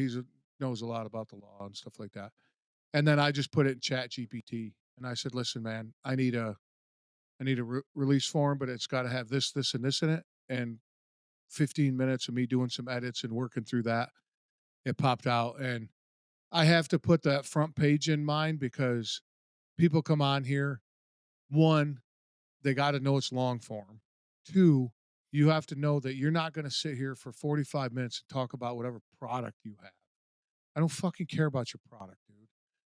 knows a lot about the law and stuff like that. And then I just put it in Chat GPT and I said, listen, man, I need a release form, but it's got to have this, this, and this in it. And 15 minutes of me doing some edits and working through that, it popped out. And I have to put that front page in mind because people come on here. One, they got to know it's long form. Two, you have to know that you're not going to sit here for 45 minutes and talk about whatever product you have. I don't fucking care about your product, dude.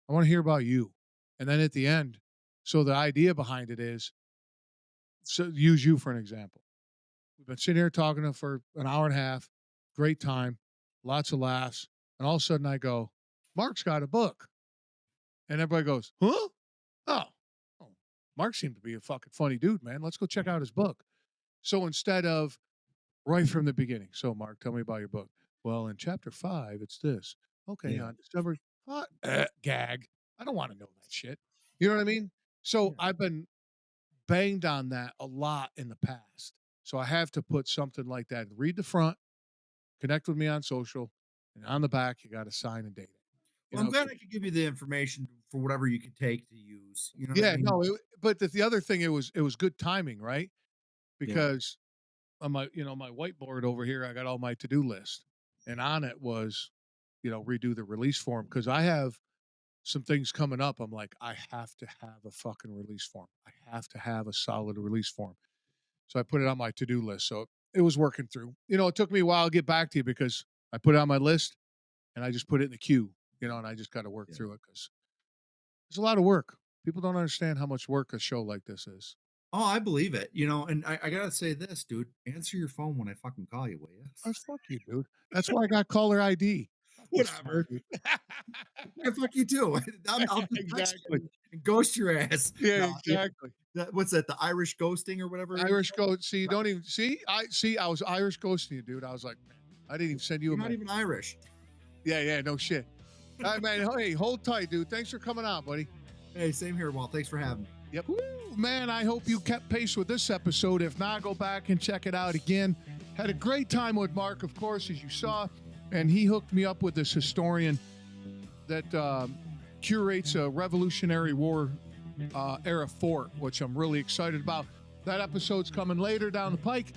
I want to hear about you. And then at the end, so the idea behind it is, so use you for an example. We've been sitting here talking for an hour and a half, great time, lots of laughs. And all of a sudden I go, Mark's got a book. And everybody goes, huh? Oh, oh, Mark seemed to be a fucking funny dude, man. Let's go check out his book. So instead of right from the beginning, so Mark, tell me about your book. Well, in chapter 5, it's this. Okay, Yeah. on December, gag. I don't want to know that shit. You know what I mean? So Yeah. I've been banged on that a lot in the past. So I have to put something like that. Read the front, connect with me on social, and on the back, you got to sign and date it. You Well, I'm know, glad I could give you the information for whatever you could take to use. You know what I yeah, mean? no, but the other thing, it was good timing, right? Yeah. Because on my whiteboard over here, I got all my to do list, and on it was, redo the release form because I have some things coming up. I'm like, I have to have a fucking release form. I have to have a solid release form. So I put it on my to do list. So it was working through. It took me a while to get back to you because I put it on my list and I just put it in the queue, and I just got to work Yeah. through it because it's a lot of work. People don't understand how much work a show like this is. Oh, I believe it. And I gotta say this, dude. Answer your phone when I fucking call you, will you? That's fuck you, dude. That's why I got caller ID. Fuck you, Whatever. smart dude. Yeah, fuck you too. I'll just text you Exactly. and ghost your ass. Yeah, No, exactly. what's that? The Irish ghosting or whatever? Irish ghost. See, you don't even see. I was Irish ghosting you, dude. I was like, man, I didn't even send you a You're not message. even Irish. Yeah, yeah, no shit. All right, man. Hey, hold tight, dude. Thanks for coming on, buddy. Hey, same here, Walt. Thanks for having me. Yep. Woo, man, I hope you kept pace with this episode. If not, go back and check it out again. Had a great time with Mark, of course, as you saw, and he hooked me up with this historian that curates a Revolutionary War era fort, which I'm really excited about. That episode's coming later down the pike.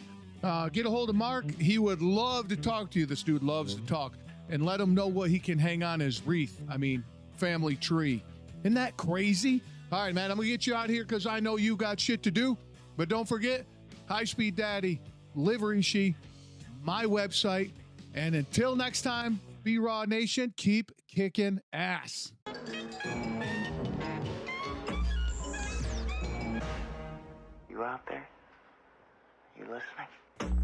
Get a hold of Mark. He would love to talk to you. This dude loves to talk. And let him know what he can hang on his wreath. I mean, family tree. Isn't that crazy? All right, man, I'm going to get you out here because I know you got shit to do. But don't forget, HighSpeedDaddy, Livery She, my website. And until next time, Be Raw Nation, keep kicking ass. You out there? You listening?